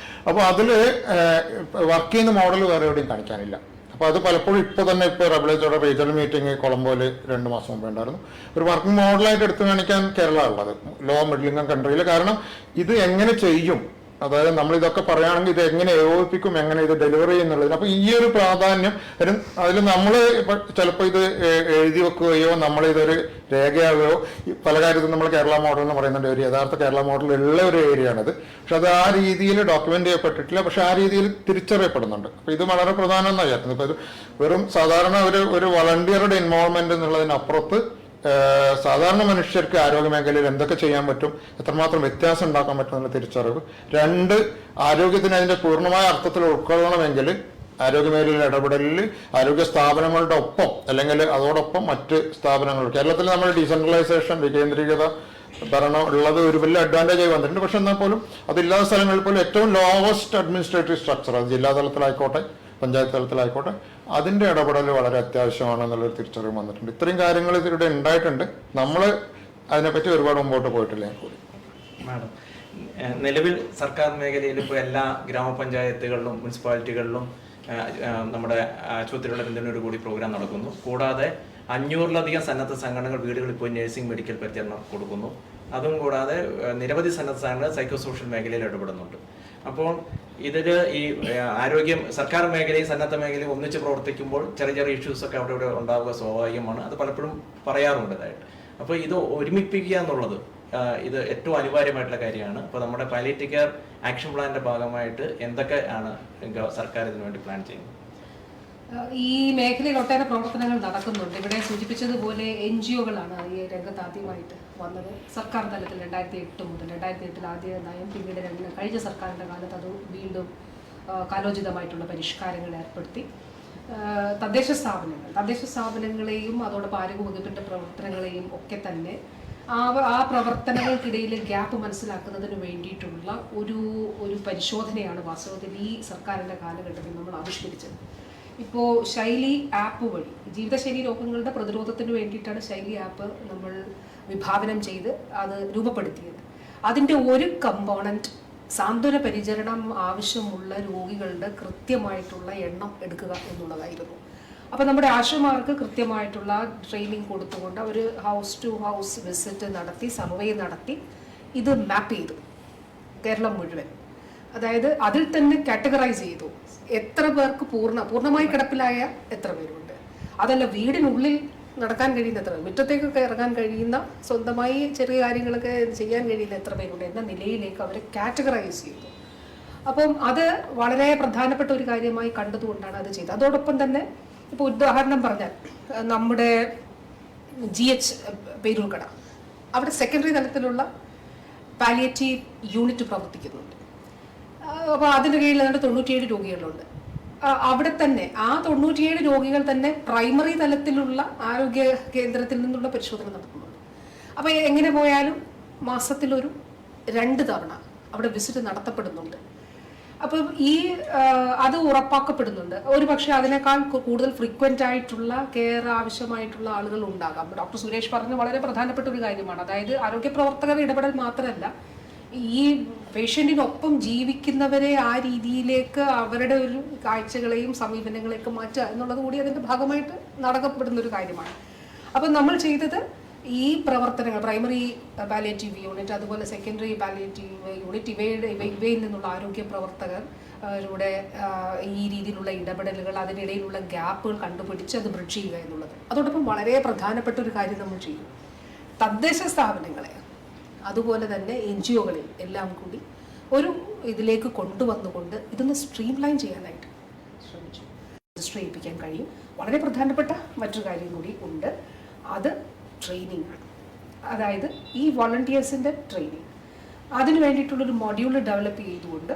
അപ്പോൾ അതിൽ വർക്ക് ചെയ്യുന്ന മോഡൽ വേറെ എവിടെയും കാണിക്കാനില്ല. അപ്പോൾ അത് പലപ്പോഴും ഇപ്പോൾ റെഗുലേറ്ററുടെ റീജിയണൽ മീറ്റിംഗ് കൊളംബോയിൽ 2 മാസം മുമ്പ് ഉണ്ടായിരുന്നു. ഒരു വർക്കിംഗ് മോഡലായിട്ട് എടുത്തു കാണിക്കാൻ കേരള ഉള്ളത് ലോ മിഡിൽ ഇൻകം കൺട്രിയിൽ. കാരണം ഇത് എങ്ങനെ ചെയ്യും, അതായത് നമ്മൾ ഇതൊക്കെ പറയുകയാണെങ്കിൽ ഇത് എങ്ങനെ ഏകോപിപ്പിക്കും, എങ്ങനെ ഇത് ഡെലിവറി ചെയ്യുന്നുള്ളതിന്. അപ്പോൾ ഈ ഒരു പ്രാധാന്യം അതിൽ നമ്മൾ ചിലപ്പോൾ ഇത് എഴുതി വെക്കുകയോ നമ്മളിതൊരു രേഖയാവുകയോ പല കാര്യത്തിലും നമ്മൾ കേരള മോഡൽ എന്ന് പറയുന്നുണ്ട്. ഒരു യഥാർത്ഥ കേരള മോഡലുള്ള ഒരു ഏരിയയാണിത്. പക്ഷെ അത് ആ രീതിയിൽ ഡോക്യുമെന്റ് ചെയ്യപ്പെട്ടിട്ടില്ല, പക്ഷെ ആ രീതിയിൽ തിരിച്ചറിയപ്പെടുന്നുണ്ട്. അപ്പോൾ ഇത് വളരെ പ്രധാനം എന്നാണ് വിചാരിക്കുന്നത്. ഇപ്പോൾ വെറും സാധാരണ ഒരു വളണ്ടിയറുടെ ഇൻവോൾവ്മെന്റ് എന്നുള്ളതിനപ്പുറത്ത് സാധാരണ മനുഷ്യർക്ക് ആരോഗ്യ മേഖലയിൽ എന്തൊക്കെ ചെയ്യാൻ പറ്റും, എത്രമാത്രം വ്യത്യാസം ഉണ്ടാക്കാൻ പറ്റും എന്നുള്ള തിരിച്ചറിവ്. 2, ആരോഗ്യത്തിന് അതിൻ്റെ പൂർണ്ണമായ അർത്ഥത്തിൽ ഉൾക്കൊള്ളണമെങ്കിൽ ആരോഗ്യ മേഖലയിൽ ഇടപെടലിൽ ആരോഗ്യ സ്ഥാപനങ്ങളുടെ ഒപ്പം അല്ലെങ്കിൽ അതോടൊപ്പം മറ്റ് സ്ഥാപനങ്ങൾ, കേരളത്തിൽ നമ്മൾ ഡീസെൻട്രലൈസേഷൻ, വികേന്ദ്രീകൃത ഭരണം ഉള്ളത് ഒരു വലിയ അഡ്വാൻറ്റേജ് ആയി വന്നിട്ടുണ്ട്. പക്ഷെ എന്നാൽ പോലും അതില്ലാത്ത സ്ഥലങ്ങളിൽ പോലും ഏറ്റവും ലോവസ്റ്റ് അഡ്മിനിസ്ട്രേറ്റീവ് സ്ട്രക്ചർ, അത് ജില്ലാ തലത്തിലായിക്കോട്ടെ പഞ്ചായത്ത് തലത്തിലായിക്കോട്ടെ, അതിൻ്റെ ഇടപെടൽ വളരെ അത്യാവശ്യമാണെന്നുള്ളൊരു തിരിച്ചറിവ് വന്നിട്ടുണ്ട്. ഇത്രയും കാര്യങ്ങൾ ഇതിലൂടെ ഉണ്ടായിട്ടുണ്ട്. നമ്മൾ അതിനെപ്പറ്റി ഒരുപാട് മുമ്പോട്ട് പോയിട്ടില്ല കൂടി. മാഡം, നിലവിൽ സർക്കാർ മേഖലയിൽ ഇപ്പോൾ എല്ലാ ഗ്രാമപഞ്ചായത്തുകളിലും മുനിസിപ്പാലിറ്റികളിലും നമ്മുടെ ആശുപത്രികളുടെ പിന്തുണയോട് കൂടി പ്രോഗ്രാം നടക്കുന്നു. കൂടാതെ 500-ലധികം സന്നദ്ധ സംഘടനകൾ വീടുകളിൽ പോയി നഴ്സിംഗ് മെഡിക്കൽ പരിചരണം കൊടുക്കുന്നു. അതും കൂടാതെ നിരവധി സന്നദ്ധ സംഘടനകൾ സൈക്കോ സോഷ്യൽ മേഖലയിൽ ഇടപെടുന്നുണ്ട്. അപ്പോൾ ഇതിൽ ഈ ആരോഗ്യം സർക്കാർ മേഖലയും സന്നദ്ധ മേഖലയും ഒന്നിച്ച് പ്രവർത്തിക്കുമ്പോൾ ചെറിയ ഇഷ്യൂസൊക്കെ അവിടെ ഉണ്ടാവുക സ്വാഭാവികമാണ്. അത് പലപ്പോഴും പറയാറുണ്ട് ഇതായിട്ട്. അപ്പോൾ ഇത് ഒരുമിപ്പിക്കുക എന്നുള്ളത് ഇത് ഏറ്റവും അനിവാര്യമായിട്ടുള്ള കാര്യമാണ്. അപ്പോൾ നമ്മുടെ പാലിയേറ്റീവ് കെയർ ആക്ഷൻ പ്ലാനിന്റെ ഭാഗമായിട്ട് എന്തൊക്കെ ആണ് സർക്കാർ ഇതിനു വേണ്ടി പ്ലാൻ ചെയ്യുന്നത്? ഈ മേഖലയിൽ ഒട്ടേറെ പ്രവർത്തനങ്ങൾ നടക്കുന്നുണ്ട്. ഇവിടെ സൂചിപ്പിച്ചതുപോലെ NGO-കളാണ് ഈ രംഗത്ത് ആദ്യമായിട്ട് വന്നത്. സർക്കാർ തലത്തിൽ 2008 മുതൽ 2008 ആദ്യ നയം, പിന്നീട് കഴിഞ്ഞ സർക്കാരിൻ്റെ കാലത്ത് അത് വീണ്ടും കാലോചിതമായിട്ടുള്ള പരിഷ്കാരങ്ങൾ ഏർപ്പെടുത്തി. തദ്ദേശ സ്ഥാപനങ്ങളെയും അതോടൊപ്പം ആരോഗ്യ വകുപ്പിന്റെ പ്രവർത്തനങ്ങളെയും ഒക്കെ തന്നെ ആ പ്രവർത്തനങ്ങൾക്കിടയിൽ ഗ്യാപ്പ് മനസ്സിലാക്കുന്നതിന് വേണ്ടിയിട്ടുള്ള ഒരു പരിശോധനയാണ് വാസ്തവത്തിൽ ഈ സർക്കാരിൻ്റെ കാലഘട്ടത്തിൽ നമ്മൾ ആവിഷ്കരിച്ചത്. ഇപ്പോൾ ശൈലി ആപ്പ് വഴി ജീവിതശൈലി രോഗങ്ങളുടെ പ്രതിരോധത്തിന് വേണ്ടിയിട്ടാണ് ശൈലി ആപ്പ് നമ്മൾ വിഭാവനം ചെയ്ത് അത് രൂപപ്പെടുത്തിയത്. അതിൻ്റെ ഒരു കമ്പോണൻറ്റ് സാന്ത്വന പരിചരണം ആവശ്യമുള്ള രോഗികളുടെ കൃത്യമായിട്ടുള്ള എണ്ണം എടുക്കുക എന്നുള്ളതായിരുന്നു. അപ്പോൾ നമ്മുടെ ആശമാർക്ക് കൃത്യമായിട്ടുള്ള ട്രെയിനിങ് കൊടുത്തുകൊണ്ട് അവർ ഹൗസ് ടു ഹൗസ് വിസിറ്റ് നടത്തി സർവേ നടത്തി ഇത് മാപ്പ് ചെയ്തു കേരളം മുഴുവൻ. അതായത് അതിൽ തന്നെ കാറ്റഗറൈസ് ചെയ്തു എത്ര പേർക്ക് പൂർണ്ണമായി കിടപ്പിലായ എത്ര പേരുണ്ട്, അതല്ല വീടിനുള്ളിൽ നടക്കാൻ കഴിയുന്ന എത്ര, മുറ്റത്തേക്കൊക്കെ ഇറങ്ങാൻ കഴിയുന്ന സ്വന്തമായി ചെറിയ കാര്യങ്ങളൊക്കെ ചെയ്യാൻ കഴിയുന്ന എത്ര പേരുണ്ട് എന്ന നിലയിലേക്ക് അവരെ കാറ്റഗറൈസ് ചെയ്തു. അപ്പം അത് വളരെ പ്രധാനപ്പെട്ട ഒരു കാര്യമായി കണ്ടതുകൊണ്ടാണ് അത് ചെയ്തത്. അതോടൊപ്പം തന്നെ ഇപ്പോൾ ഉദാഹരണം പറഞ്ഞാൽ നമ്മുടെ GH പേരൂർക്കട, അവിടെ സെക്കൻഡറി തലത്തിലുള്ള പാലിയേറ്റീവ് യൂണിറ്റ് പ്രവർത്തിക്കുന്നുണ്ട്. അപ്പോൾ അതിൻ്റെ കീഴിൽ 97 രോഗികളുണ്ട്. അവിടെ തന്നെ ആ 97 രോഗികൾ തന്നെ പ്രൈമറി തലത്തിലുള്ള ആരോഗ്യ കേന്ദ്രത്തിൽ നിന്നുള്ള പരിശോധന നടത്തുന്നുണ്ട്. അപ്പോൾ എങ്ങനെ പോയാലും മാസത്തിലൊരു 2 തവണ അവിടെ വിസിറ്റ് നടത്തപ്പെടുന്നുണ്ട്. അപ്പം അത് ഉറപ്പാക്കപ്പെടുന്നുണ്ട്. ഒരു പക്ഷേ അതിനേക്കാൾ കൂടുതൽ ഫ്രീക്വൻ്റ് ആയിട്ടുള്ള കെയർ ആവശ്യമായിട്ടുള്ള ആളുകൾ ഉണ്ടാകാം. ഡോക്ടർ സുരേഷ് പറഞ്ഞ വളരെ പ്രധാനപ്പെട്ട ഒരു കാര്യമാണ്. അതായത് ആരോഗ്യ പ്രവർത്തകരുടെ ഇടപെടൽ മാത്രമല്ല, ഈ പേഷ്യൻറ്റിനൊപ്പം ജീവിക്കുന്നവരെ ആ രീതിയിലേക്ക് അവരുടെ ഒരു കാഴ്ചകളെയും സമീപനങ്ങളെയൊക്കെ മാറ്റുക എന്നുള്ളത് കൂടി അതിൻ്റെ ഭാഗമായിട്ട് നടക്കപ്പെടുന്ന ഒരു കാര്യമാണ്. അപ്പം നമ്മൾ ചെയ്തത് ഈ പ്രവർത്തനങ്ങൾ പ്രൈമറി പാലിയേറ്റീവ് യൂണിറ്റ് അതുപോലെ സെക്കൻഡറി പാലിയേറ്റീവ് യൂണിറ്റ് ഇവയിൽ നിന്നുള്ള ആരോഗ്യ പ്രവർത്തകരുടെ ഈ രീതിയിലുള്ള ഇടപെടലുകൾ, അതിനിടയിലുള്ള ഗ്യാപ്പുകൾ കണ്ടുപിടിച്ച് അത് ബ്രിഡ്ജ് ചെയ്യുക എന്നുള്ളത്. അതോടൊപ്പം വളരെ പ്രധാനപ്പെട്ട ഒരു കാര്യം നമ്മൾ ചെയ്യും. തദ്ദേശ സ്ഥാപനങ്ങളെ അതുപോലെ തന്നെ NGOകളിൽ എല്ലാം കൂടി ഒരു ഇതിലേക്ക് കൊണ്ടുവന്നുകൊണ്ട് ഇതൊന്ന് സ്ട്രീം ലൈൻ ചെയ്യാനായിട്ട് ശ്രമിച്ചു. രജിസ്റ്റർ ചെയ്യിപ്പിക്കാൻ കഴിയും. വളരെ പ്രധാനപ്പെട്ട മറ്റൊരു കാര്യം കൂടി ഉണ്ട്, അത് ട്രെയിനിങ് ആണ്. അതായത് ഈ വോളണ്ടിയേഴ്സിൻ്റെ ട്രെയിനിങ്, അതിന് വേണ്ടിയിട്ടുള്ളൊരു മൊഡ്യൂൾ ഡെവലപ്പ് ചെയ്തുകൊണ്ട്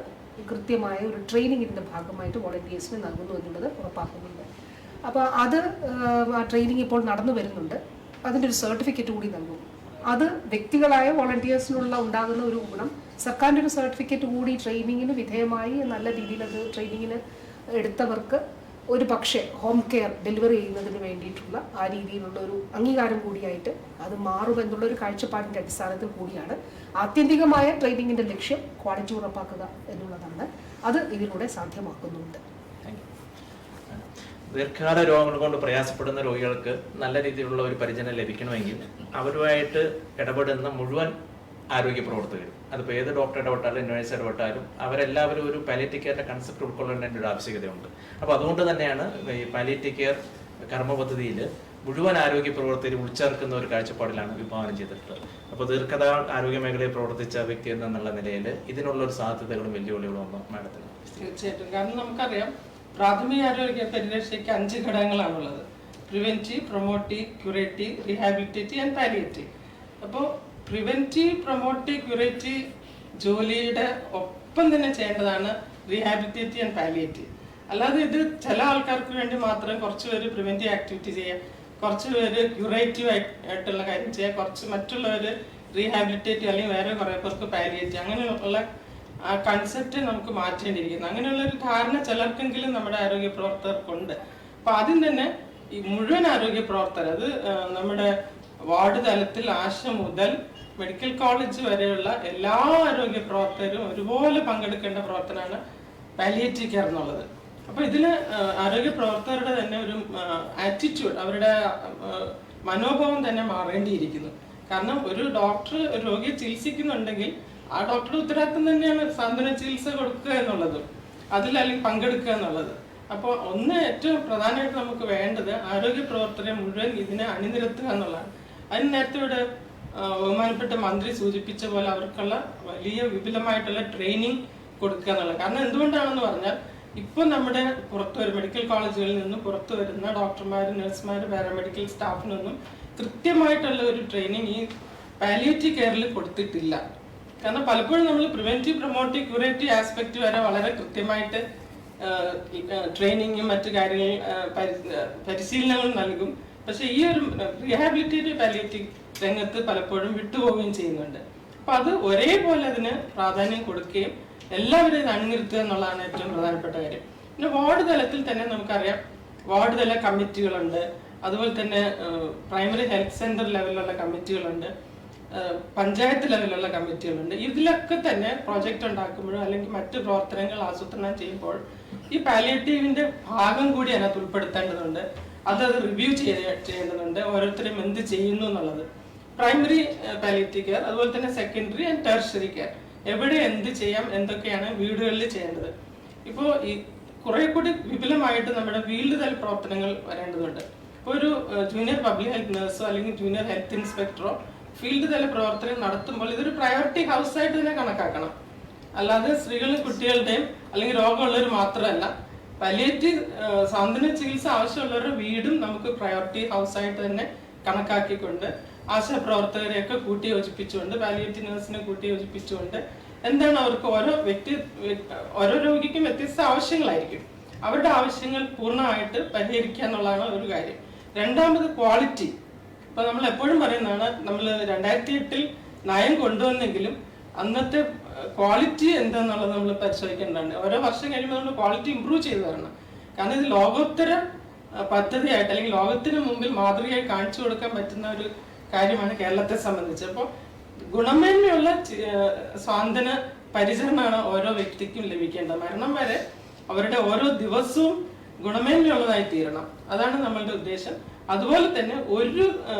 കൃത്യമായ ഒരു ട്രെയിനിങ്ങിൻ്റെ ഭാഗമായിട്ട് വോളണ്ടിയേഴ്സിന് നൽകുന്നു എന്നുള്ളത് ഉറപ്പാക്കുന്നുണ്ട്. അപ്പോൾ അത് ആ ട്രെയിനിങ് ഇപ്പോൾ നടന്നു വരുന്നുണ്ട്. അതിൻ്റെ ഒരു സർട്ടിഫിക്കറ്റ് കൂടി നൽകും. അത് വ്യക്തികളായ വോളണ്ടിയേഴ്സിനുള്ള ഉണ്ടാകുന്ന ഒരു ഗുണം, സർക്കാരിൻ്റെ ഒരു സർട്ടിഫിക്കറ്റ് കൂടി ട്രെയിനിങ്ങിന് വിധേയമായി നല്ല രീതിയിൽ അത് ട്രെയിനിങ്ങിന് എടുത്തവർക്ക് ഒരു പക്ഷേ ഹോം കെയർ ഡെലിവറി ചെയ്യുന്നതിന് വേണ്ടിയിട്ടുള്ള ആ രീതിയിലുള്ള ഒരു അംഗീകാരം കൂടിയായിട്ട് അത് മാറുമെന്നുള്ളൊരു കാഴ്ചപ്പാടിൻ്റെ അടിസ്ഥാനത്തിൽ കൂടിയാണ് ആത്യന്തികമായ ട്രെയിനിങ്ങിൻ്റെ ലക്ഷ്യം ക്വാളിറ്റി ഉറപ്പാക്കുക എന്നുള്ളതാണ്. അത് ഇതിലൂടെ സാധ്യമാക്കുന്നുണ്ട്. ദീർഘകാല രോഗങ്ങൾ കൊണ്ട് പ്രയാസപ്പെടുന്ന രോഗികൾക്ക് നല്ല രീതിയിലുള്ള ഒരു പരിചരണം ലഭിക്കണമെങ്കിൽ അവരുമായിട്ട് ഇടപെടുന്ന മുഴുവൻ ആരോഗ്യ പ്രവർത്തകരും, അതിപ്പോൾ ഏത് ഡോക്ടർ ഇടപെട്ടാലും നഴ്സ് ഇടപെട്ടാലും അവരെല്ലാവരും ഒരു പാലിയേറ്റീവ് കെയറിന്റെ കൺസെപ്റ്റ് ഉൾക്കൊള്ളേണ്ട ഒരു ആവശ്യകതയുണ്ട്. അപ്പോൾ അതുകൊണ്ട് തന്നെയാണ് ഈ പാലിയേറ്റീവ് കെയർ കർമ്മ പദ്ധതിയിൽ മുഴുവൻ ആരോഗ്യ പ്രവർത്തകരെ ഉൾച്ചേർക്കുന്ന ഒരു കാഴ്ചപ്പാടിലാണ് വിഭാവനം ചെയ്തിട്ടുള്ളത്. അപ്പോൾ ദീർഘകാല ആരോഗ്യ മേഖലയിൽ പ്രവർത്തിച്ച വ്യക്തി എന്നുള്ള നിലയിൽ ഇതിനുള്ള ഒരു സാധ്യതകളും വെല്ലുവിളികളും ഒന്നും മാഡത്തിന്? തീർച്ചയായിട്ടും. കാരണം നമുക്കറിയാം, പ്രാഥമിക ആരോഗ്യ പരിരക്ഷയ്ക്ക് 5 ഘടകങ്ങളാണുള്ളത്: preventive, promotive, curative, rehabilitative and palliative. അപ്പോൾ പ്രിവെന്റീവ്, പ്രൊമോട്ടീവ്, ക്യൂറേറ്റീവ് ജോലിയുടെ ഒപ്പം തന്നെ ചെയ്യേണ്ടതാണ് റീഹാബിലിറ്റേറ്റീവ് ആൻഡ് പാലിയേറ്റീവ്. അല്ലാതെ ഇത് ചില ആൾക്കാർക്ക് വേണ്ടി മാത്രം കുറച്ച് പേര് പ്രിവെന്റീവ് ആക്ടിവിറ്റി ചെയ്യുക, കുറച്ച് പേര് ക്യൂറേറ്റീവ് ആയിട്ടുള്ള കാര്യം ചെയ്യുക, കുറച്ച് മറ്റുള്ളവർ റീഹാബിലിറ്റേറ്റീവ് അല്ലെങ്കിൽ വേറെ കുറേ പേർക്ക് പാലിയേറ്റീവ്, അങ്ങനെയുള്ള ആ കൺസെപ്റ്റ് നമുക്ക് മാറ്റേണ്ടിയിരിക്കുന്നു. അങ്ങനെയുള്ള ഒരു ധാരണ ചിലർക്കെങ്കിലും നമ്മുടെ ആരോഗ്യ പ്രവർത്തകർക്കുണ്ട്. അപ്പൊ ആദ്യം തന്നെ ഈ മുഴുവൻ ആരോഗ്യ പ്രവർത്തകർ, അത് നമ്മുടെ വാർഡ് തലത്തിൽ ആശ മുതൽ മെഡിക്കൽ കോളേജ് വരെയുള്ള എല്ലാ ആരോഗ്യ പ്രവർത്തകരും ഒരുപോലെ പങ്കെടുക്കേണ്ട പ്രവർത്തനമാണ് പാലിയേറ്റീവ് കെയർ എന്നുള്ളത്. അപ്പൊ ഇതില് ആരോഗ്യ പ്രവർത്തകരുടെ തന്നെ ഒരു ആറ്റിറ്റ്യൂഡ്, അവരുടെ മനോഭാവം തന്നെ മാറേണ്ടിയിരിക്കുന്നു. കാരണം ഒരു ഡോക്ടർ ഒരു രോഗിയെ ചികിത്സിക്കുന്നുണ്ടെങ്കിൽ ആ ഡോക്ടറുടെ ഉത്തരവാദിത്തം തന്നെയാണ് സാന്ത്വന ചികിത്സ കൊടുക്കുക എന്നുള്ളതും അതിലല്ലെങ്കിൽ പങ്കെടുക്കുക എന്നുള്ളത്. അപ്പോൾ ഏറ്റവും പ്രധാനമായിട്ട് നമുക്ക് വേണ്ടത് ആരോഗ്യ പ്രവർത്തകരെ മുഴുവൻ ഇതിനെ അണിനിരത്തുക എന്നുള്ളതാണ്. അതിന് നേരത്തെ ഇവിടെ ബഹുമാനപ്പെട്ട മന്ത്രി സൂചിപ്പിച്ച പോലെ അവർക്കുള്ള വലിയ വിപുലമായിട്ടുള്ള ട്രെയിനിങ് കൊടുക്കുക എന്നുള്ളത്. കാരണം എന്തുകൊണ്ടാണെന്ന് പറഞ്ഞാൽ ഇപ്പോൾ നമ്മുടെ പുറത്തു വരും മെഡിക്കൽ കോളേജുകളിൽ നിന്നും പുറത്തു വരുന്ന ഡോക്ടർമാർ, നഴ്സുമാർ, പാരാമെഡിക്കൽ സ്റ്റാഫിനൊന്നും കൃത്യമായിട്ടുള്ള ഒരു ട്രെയിനിങ് ഈ പാലിയേറ്റീവ് കെയറിൽ കൊടുത്തിട്ടില്ല. കാരണം പലപ്പോഴും നമ്മൾ പ്രിവെന്റീവ്, പ്രൊമോട്ടീവ്, ക്യൂറേറ്റീവ് ആസ്പെക്ട് വരെ വളരെ കൃത്യമായിട്ട് ട്രെയിനിങ്ങും മറ്റു കാര്യങ്ങൾ പരിശീലനങ്ങൾ നൽകും. പക്ഷെ ഈ ഒരു റീഹാബിലിറ്റേറ്റീവ് പാലിയേറ്റീവ് രംഗത്ത് പലപ്പോഴും വിട്ടുപോവുകയും ചെയ്യുന്നുണ്ട്. അപ്പൊ അത് ഒരേപോലെ അതിന് പ്രാധാന്യം കൊടുക്കുകയും എല്ലാവരെയും ഇത് അണിനിർത്തുക എന്നുള്ളതാണ് ഏറ്റവും പ്രധാനപ്പെട്ട കാര്യം. പിന്നെ വാർഡ് തലത്തിൽ തന്നെ നമുക്കറിയാം, വാർഡ് തല കമ്മിറ്റികളുണ്ട്, അതുപോലെ തന്നെ പ്രൈമറി ഹെൽത്ത് സെന്റർ ലെവലിലുള്ള കമ്മിറ്റികളുണ്ട്, പഞ്ചായത്ത് ലെവലിലുള്ള കമ്മിറ്റികളുണ്ട്. ഇതിലൊക്കെ തന്നെ പ്രോജക്റ്റ് ഉണ്ടാക്കുമ്പോഴോ അല്ലെങ്കിൽ മറ്റു പ്രവർത്തനങ്ങൾ ആസൂത്രണം ചെയ്യുമ്പോൾ ഈ പാലിയേറ്റീവിന്റെ ഭാഗം കൂടി അതിനകത്ത് ഉൾപ്പെടുത്തേണ്ടതുണ്ട്. അത് റിവ്യൂ ചെയ്യേണ്ടതുണ്ട്, ഓരോരുത്തരും എന്ത് ചെയ്യുന്നു എന്നുള്ളത്. പ്രൈമറി പാലിയേറ്റീവ് കെയർ, അതുപോലെ തന്നെ സെക്കൻഡറി ആൻഡ് ടെർഷ്യറി കെയർ, എവിടെ എന്ത് ചെയ്യാം, എന്തൊക്കെയാണ് വീടുകളിൽ ചെയ്യേണ്ടത്. ഇപ്പോൾ ഈ കുറെ കൂടി വിപുലമായിട്ട് നമ്മുടെ ഫീൽഡ് തല പ്രവർത്തനങ്ങൾ വരേണ്ടതുണ്ട്. ഇപ്പോൾ ഒരു ജൂനിയർ പബ്ലിക് ഹെൽത്ത് നഴ്സോ അല്ലെങ്കിൽ ജൂനിയർ ഹെൽത്ത് ഇൻസ്പെക്ടറോ ഫീൽഡ് തല പ്രവർത്തനം നടത്തുമ്പോൾ ഇതൊരു പ്രയോറിറ്റി ഹൗസ് ആയിട്ട് തന്നെ കണക്കാക്കണം. അല്ലാതെ സ്ത്രീകളും കുട്ടികളുടെയും അല്ലെങ്കിൽ രോഗമുള്ളവർ മാത്രമല്ല, പാലിയേറ്റീവ് സാന്ത്വന ചികിത്സ ആവശ്യമുള്ളവരുടെ വീടും നമുക്ക് പ്രയോറിറ്റി ഹൗസ് ആയിട്ട് തന്നെ കണക്കാക്കിക്കൊണ്ട് ആശാപ്രവർത്തകരെയൊക്കെ കൂട്ടി യോജിപ്പിച്ചുകൊണ്ട് പാലിയേറ്റീവ് നഴ്സിനെ കൂട്ടി യോജിപ്പിച്ചുകൊണ്ട് എന്താണ് അവർക്ക് ഓരോ രോഗിക്കും വ്യത്യസ്ത ആവശ്യങ്ങളായിരിക്കും, അവരുടെ ആവശ്യങ്ങൾ പൂർണ്ണമായിട്ട് പരിഹരിക്കുക എന്നുള്ളതാണ് ഒരു കാര്യം. രണ്ടാമത് ക്വാളിറ്റി. ഇപ്പൊ നമ്മൾ എപ്പോഴും പറയുന്നതാണ്, നമ്മൾ 2008 നയം കൊണ്ടുവന്നെങ്കിലും അന്നത്തെ ക്വാളിറ്റി എന്താന്നുള്ളത് നമ്മൾ പരിശോധിക്കേണ്ടതാണ്. ഓരോ വർഷം കഴിയുമ്പോൾ നമ്മൾ ക്വാളിറ്റി ഇമ്പ്രൂവ് ചെയ്തു തരണം. കാരണം ഇത് ലോകോത്തര പദ്ധതിയായിട്ട് അല്ലെങ്കിൽ ലോകത്തിന് മുമ്പിൽ മാതൃകയായി കാണിച്ചു കൊടുക്കാൻ പറ്റുന്ന ഒരു കാര്യമാണ് കേരളത്തെ സംബന്ധിച്ച്. അപ്പോൾ ഗുണമേന്മയുള്ള സ്വാന്തന പരിചരണമാണ് ഓരോ വ്യക്തിക്കും ലഭിക്കേണ്ടത്. മരണം വരെ അവരുടെ ഓരോ ദിവസവും ഗുണമേന്മയുള്ളതായി തീരണം, അതാണ് നമ്മളുടെ ഉദ്ദേശം. അതുപോലെ തന്നെ ഒരു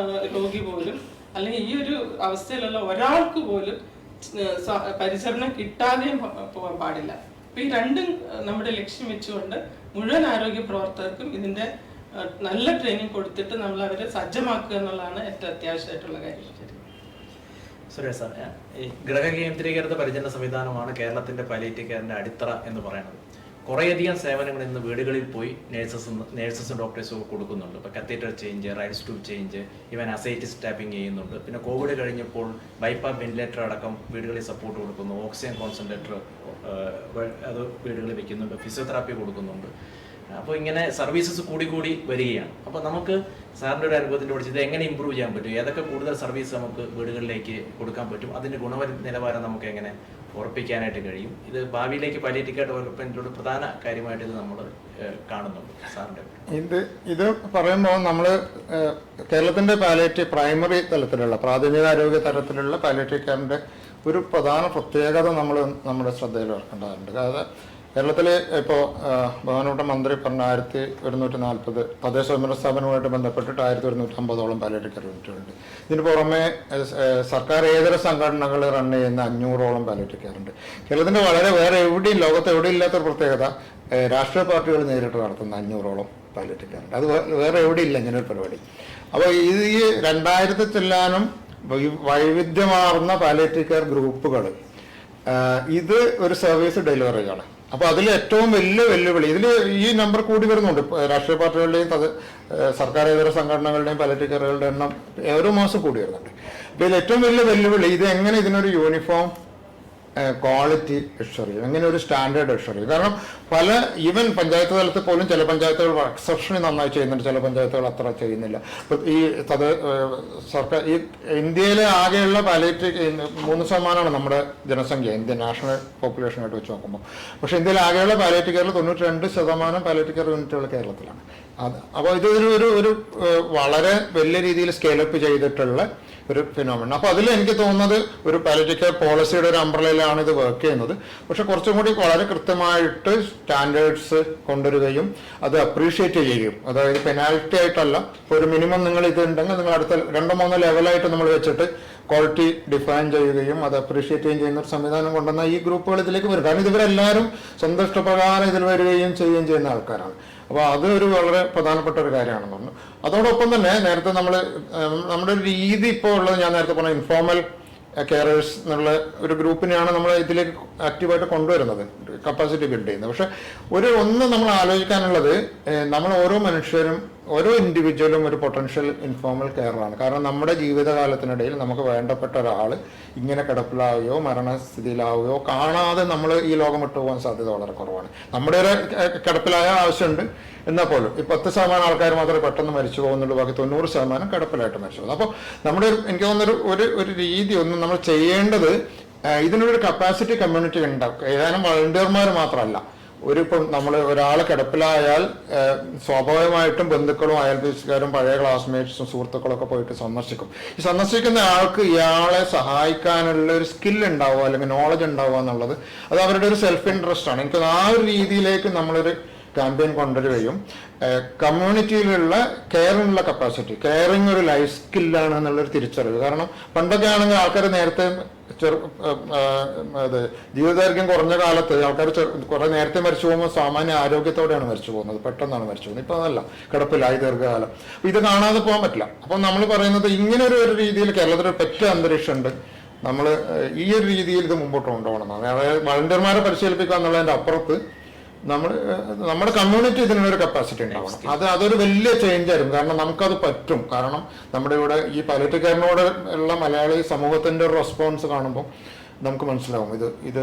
രോഗി പോലും അല്ലെങ്കിൽ ഈ ഒരു അവസ്ഥയിലുള്ള ഒരാൾക്ക് പോലും പരിചരണം കിട്ടാതെയും പോകാൻ പാടില്ല. അപ്പൊ ഈ രണ്ടും നമ്മുടെ ലക്ഷ്യം വെച്ചുകൊണ്ട് മുഴുവൻ ആരോഗ്യ പ്രവർത്തകർക്കും ഇതിന്റെ നല്ല ട്രെയിനിങ് കൊടുത്തിട്ട് നമ്മൾ അവരെ സജ്ജമാക്കുക എന്നുള്ളതാണ് ഏറ്റവും അത്യാവശ്യമായിട്ടുള്ള കാര്യം. സുരേഷ് സാർ, ഈ ഗ്രഹകേന്ദ്രീകൃത പരിചരണ സംവിധാനമാണ് കേരളത്തിന്റെ പാലിയേറ്റീവ് കെയറിന്റെ അടിത്തറ എന്ന് പറയുന്നത്. കുറേയധികം സേവനങ്ങൾ ഇന്ന് വീടുകളിൽ പോയി നേഴ്സസും ഡോക്ടേഴ്സും ഒക്കെ കൊടുക്കുന്നുണ്ട്. ഇപ്പോൾ catheter change, Ryle's tube change, even ascites tapping ചെയ്യുന്നുണ്ട്. പിന്നെ കോവിഡ് കഴിഞ്ഞപ്പോൾ ബൈപ്പാസ് വെന്റിലേറ്റർ അടക്കം വീടുകളിൽ സപ്പോർട്ട് കൊടുക്കുന്നു, ഓക്സിജൻ കോൺസെൻട്രേറ്റർ അത് വീടുകളിൽ വെക്കുന്നുണ്ട്, ഫിസിയോതെറാപ്പി കൊടുക്കുന്നുണ്ട്. അപ്പോൾ ഇങ്ങനെ സർവീസസ് കൂടി വരികയാണ്. അപ്പോൾ നമുക്ക് സാറിൻ്റെ ഒരു അനുഭവത്തിൻ്റെ പഠിച്ചത് ഇത് എങ്ങനെ ഇമ്പ്രൂവ് ചെയ്യാൻ പറ്റും, ഏതൊക്കെ കൂടുതൽ സർവീസ് നമുക്ക് വീടുകളിലേക്ക് കൊടുക്കാൻ പറ്റും, അതിൻ്റെ നിലവാരം നമുക്ക് എങ്ങനെ ഉറപ്പിക്കാനായിട്ട് കഴിയും, ഇത് ഭാവിയിലേക്ക് പാലിയേറ്റീവ് കെയർ ഡെവലപ്മെൻറ്റിലൂടെ പ്രധാന കാര്യമായിട്ട് ഇത് നമ്മൾ കാണുന്നുണ്ട് സാറിൻ്റെ. ഇത് പറയുമ്പോൾ നമ്മൾ കേരളത്തിൻ്റെ പാലിയേറ്റീവ് പ്രൈമറി തലത്തിലുള്ള പ്രാഥമികാരോഗ്യ തലത്തിലുള്ള പാലിയേറ്റീവ് കെയറിൻ്റെ ഒരു പ്രധാന പ്രത്യേകത നമ്മൾ നമ്മുടെ ശ്രദ്ധയിൽ വെക്കേണ്ടതുണ്ട്. അതായത് കേരളത്തിൽ ഇപ്പോൾ ബഹുമാനപ്പെട്ട മന്ത്രി പറഞ്ഞ 1140 തദ്ദേശ സ്വയംഭരണ സ്ഥാപനവുമായിട്ട് ബന്ധപ്പെട്ടിട്ട് 1150ഓളം പാലിയേറ്റീവ് കെയർ യൂണിറ്റുകളുണ്ട്. ഇതിന് പുറമെ സർക്കാർ ഏതര സംഘടനകൾ റൺ ചെയ്യുന്ന 500ഓളം പാലിയേറ്റീവ് കെയർ ഉണ്ട്. കേരളത്തിൻ്റെ വളരെ വേറെ എവിടെയും ലോകത്ത് എവിടെയും ഇല്ലാത്തൊരു പ്രത്യേകത രാഷ്ട്രീയ പാർട്ടികൾ നേരിട്ട് നടത്തുന്ന 500ഓളം പാലിയേറ്റീവ് കെയർ ഉണ്ട്. അത് വേറെ എവിടെയില്ല ഇങ്ങനെ ഒരു പരിപാടി. അപ്പോൾ ഇത് ഈ 2000 ചെല്ലാനും വൈവിധ്യമാർന്ന പാലിയേറ്റീവ് കെയർ ഗ്രൂപ്പുകൾ ഇത് ഒരു സർവീസ് ഡെലിവറി ചെയ്യണം. അപ്പോൾ അതിൽ ഏറ്റവും വലിയ വെല്ലുവിളി, ഇതിൽ ഈ നമ്പർ കൂടി വരുന്നുണ്ട്. രാഷ്ട്രീയ പാർട്ടികളുടെയും സർക്കാരേതര സംഘടനകളുടെയും പാലിയേറ്റീവ് കെയറുകളുടെ എണ്ണം ഓരോ മാസം കൂടി വരുന്നുണ്ട്. അപ്പോൾ ഇതിൽ ഏറ്റവും വലിയ വെല്ലുവിളി ഇത് എങ്ങനെ ഇതിനൊരു യൂണിഫോം ക്വാളിറ്റി എഷ്വർ ചെയ്യും, എങ്ങനെ ഒരു സ്റ്റാൻഡേർഡ് എഷ്വർ ചെയ്യും. കാരണം ഈവൻ പഞ്ചായത്ത് തലത്തിൽ പോലും ചില പഞ്ചായത്തുകൾ എക്സെപ്ഷണലി നന്നായി ചെയ്യുന്നുണ്ട്, ചില പഞ്ചായത്തുകൾ അത്ര ചെയ്യുന്നില്ല. ഈ സർക്കാർ ഈ ഇന്ത്യയിലെ ആകെയുള്ള പാലിയേറ്റീവ് 3% നമ്മുടെ ജനസംഖ്യ, ഇന്ത്യൻ നാഷണൽ പോപ്പുലേഷനായിട്ട് വെച്ച് നോക്കുമ്പോൾ. പക്ഷേ ഇന്ത്യയിൽ ആകെയുള്ള പാലിയേറ്റീവ് കെയറിൽ 92% പാലിയേറ്റീവ് കെയർ യൂണിറ്റുകൾ കേരളത്തിലാണ്. അപ്പോൾ ഇത് ഒരു വളരെ വലിയ രീതിയിൽ സ്കെയിലപ്പ് ചെയ്തിട്ടുള്ള ഒരു ഫിനോമിന. അപ്പോൾ അതിൽ എനിക്ക് തോന്നുന്നത് ഒരു പാലിയേറ്റീവ് കെയർ പോളിസിയുടെ ഒരു അംബ്രലയിലാണ് ഇത് വർക്ക് ചെയ്യുന്നത്. പക്ഷെ കുറച്ചും കൂടി വളരെ കൃത്യമായിട്ട് സ്റ്റാൻഡേർഡ്സ് കൊണ്ടുവരികയും അത് അപ്രീഷിയേറ്റ് ചെയ്യുകയും, അതായത് പെനാൽറ്റി ആയിട്ടല്ല, ഇപ്പോൾ ഒരു മിനിമം നിങ്ങൾ ഇത് ഉണ്ടെങ്കിൽ നിങ്ങൾ അടുത്ത 2-3 ലെവലായിട്ട് നമ്മൾ വെച്ചിട്ട് ക്വാളിറ്റി ഡിഫൈൻ ചെയ്യുകയും അത് അപ്രീഷിയേറ്റ് ചെയ്യുന്ന ഒരു സംവിധാനം കൊണ്ടുവന്ന ഈ ഗ്രൂപ്പുകൾ ഇതിലേക്ക് വരും. കാരണം ഇവരെല്ലാവരും സ്വന്തം ഇഷ്ടപ്രകാരം ഇതിൽ വരികയും ചെയ്യുന്ന ആൾക്കാരാണ്. അപ്പോൾ അത് ഒരു വളരെ പ്രധാനപ്പെട്ട ഒരു കാര്യമാണെന്ന് പറഞ്ഞു. അതോടൊപ്പം തന്നെ നേരത്തെ നമ്മുടെ ഒരു രീതി ഇപ്പോൾ ഉള്ളത്, ഞാൻ നേരത്തെ പറഞ്ഞ ഇൻഫോർമൽ കെയറേഴ്സ് എന്നുള്ള ഒരു ഗ്രൂപ്പിനെയാണ് നമ്മൾ ഇതിലേക്ക് ആക്റ്റീവായിട്ട് കൊണ്ടുവരുന്നത്, കപ്പാസിറ്റി ബിൽഡ് ചെയ്യുന്നത്. പക്ഷെ ഒന്ന് നമ്മൾ ആലോചിക്കാനുള്ളത്, നമ്മൾ ഓരോ മനുഷ്യരും ഓരോ ഇൻഡിവിജ്വലും ഒരു പൊട്ടൻഷ്യൽ ഇൻഫോർമൽ കെയറാണ്. കാരണം നമ്മുടെ ജീവിതകാലത്തിനിടയിൽ നമുക്ക് വേണ്ടപ്പെട്ട ഒരാൾ ഇങ്ങനെ കിടപ്പിലാവുകയോ മരണസ്ഥിതിയിലാവുകയോ കാണാതെ നമ്മൾ ഈ ലോകം വിട്ടു പോകാൻ സാധ്യത വളരെ കുറവാണ്. നമ്മുടെ ഒരു കിടപ്പിലായ ആവശ്യമുണ്ട് എന്നാൽ പോലും ഈ 10% ആൾക്കാർ മാത്രമേ പെട്ടെന്ന് മരിച്ചു പോകുന്നുള്ളൂ, ബാക്കി 90% കിടപ്പിലായിട്ട് മരിച്ചു പോകുന്നു. അപ്പോൾ നമ്മുടെ എനിക്ക് തോന്നുന്നൊരു ഒരു രീതി ഒന്നും നമ്മൾ ചെയ്യേണ്ടത്, ഇതിനൊരു കപ്പാസിറ്റി കമ്മ്യൂണിറ്റി ഉണ്ടാവും. ഏതാനും വളണ്ടിയർമാർ മാത്രമല്ല, ഇപ്പം നമ്മൾ ഒരാൾ കിടപ്പിലായാൽ സ്വാഭാവികമായിട്ടും ബന്ധുക്കളും അയൽവാസിക്കാരും പഴയ ക്ലാസ്മേറ്റ്സും സുഹൃത്തുക്കളൊക്കെ പോയിട്ട് സന്ദർശിക്കും. ഈ സന്ദർശിക്കുന്ന ആൾക്ക് ഇയാളെ സഹായിക്കാനുള്ള ഒരു സ്കിൽ ഉണ്ടാവുക അല്ലെങ്കിൽ നോളജ് ഉണ്ടാവുക എന്നുള്ളത് അത് അവരുടെ ഒരു സെൽഫ് ഇൻട്രസ്റ്റ് ആണ്. എനിക്ക് ആ ഒരു രീതിയിലേക്ക് നമ്മളൊരു ക്യാമ്പയിൻ കൊണ്ടുവരികയും കമ്മ്യൂണിറ്റിയിലുള്ള കെയറിനുള്ള കപ്പാസിറ്റി, കെയറിങ് ഒരു ലൈഫ് സ്കില്ലാണ് എന്നുള്ളൊരു തിരിച്ചറിവ്. കാരണം പണ്ടൊക്കെ ആണെങ്കിൽ ആൾക്കാർ നേരത്തെ ജീവിതദൈർഘ്യം കുറഞ്ഞ കാലത്ത് ആൾക്കാർ കുറെ നേരത്തെ മരിച്ചു പോകുമ്പോൾ സാമാന്യ ആരോഗ്യത്തോടെയാണ് മരിച്ചു പോകുന്നത്, പെട്ടെന്നാണ് മരിച്ചു പോകുന്നത്. ഇപ്പൊ അതല്ല, കിടപ്പിലായി ദീർഘകാലം. അപ്പൊ ഇത് കാണാതെ പോകാൻ പറ്റില്ല. അപ്പൊ നമ്മൾ പറയുന്നത് ഇങ്ങനെ ഒരു രീതിയിൽ കേരളത്തിൽ പെറ്റ അന്തരീക്ഷം ഉണ്ട്. നമ്മൾ ഈ ഒരു രീതിയിൽ ഇത് മുമ്പോട്ട് കൊണ്ടുപോകണം. അതായത് വളണ്ടിയർമാരെ പരിശീലിപ്പിക്കുക എന്നുള്ളതിന്റെ അപ്പുറത്ത് നമ്മുടെ കമ്മ്യൂണിറ്റി ഇതിനൊരു കപ്പാസിറ്റി ഉണ്ടാവണം. അതൊരു വലിയ ചേഞ്ച് ആയിരുന്നു. കാരണം നമുക്കത് പറ്റും. കാരണം നമ്മുടെ ഇവിടെ ഈ പാലിയേറ്റീവ് കെയറിനോട് ഉള്ള മലയാളി സമൂഹത്തിന്റെ ഒരു റെസ്പോൺസ് കാണുമ്പോൾ നമുക്ക് മനസ്സിലാവും ഇത്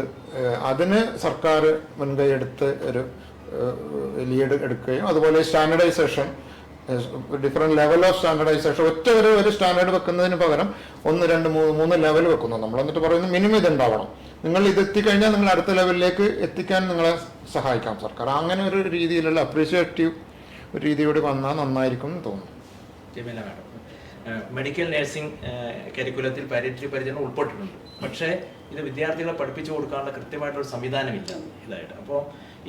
അതിന് സർക്കാർ മുൻകൈ എടുത്ത് ഒരു ലീഡ് എടുക്കുകയും അതുപോലെ standardisation, different level of standardisation, ഒറ്റ ഒരു സ്റ്റാൻഡേർഡ് വെക്കുന്നതിന് പകരം 1, 2, 3 ലെവൽ വെക്കുന്നു. നമ്മൾ എന്നിട്ട് പറയുന്നത് മിനിമം ഇത് ഉണ്ടാവണം, നിങ്ങൾ ഇത് എത്തിക്കഴിഞ്ഞാൽ നിങ്ങൾ അടുത്ത ലെവലിലേക്ക് എത്തിക്കാൻ നിങ്ങളെ സഹായിക്കാം സർക്കാർ. അങ്ങനെ ഒരു രീതിയിലുള്ള അപ്രീഷിയേറ്റീവ് ഒരു രീതിയോട് വന്നാൽ നന്നായിരിക്കും എന്ന് തോന്നുന്നു. ജമീല മാഡം, മെഡിക്കൽ നഴ്സിംഗ് കരിക്കുലത്തിൽ പാലിയേറ്റീവ് പരിചരണം ഉൾപ്പെട്ടിട്ടുണ്ട്. പക്ഷേ ഇത് വിദ്യാർത്ഥികളെ പഠിപ്പിച്ചു കൊടുക്കാനുള്ള കൃത്യമായിട്ടൊരു സംവിധാനമില്ല ഇതായിട്ട്. അപ്പോൾ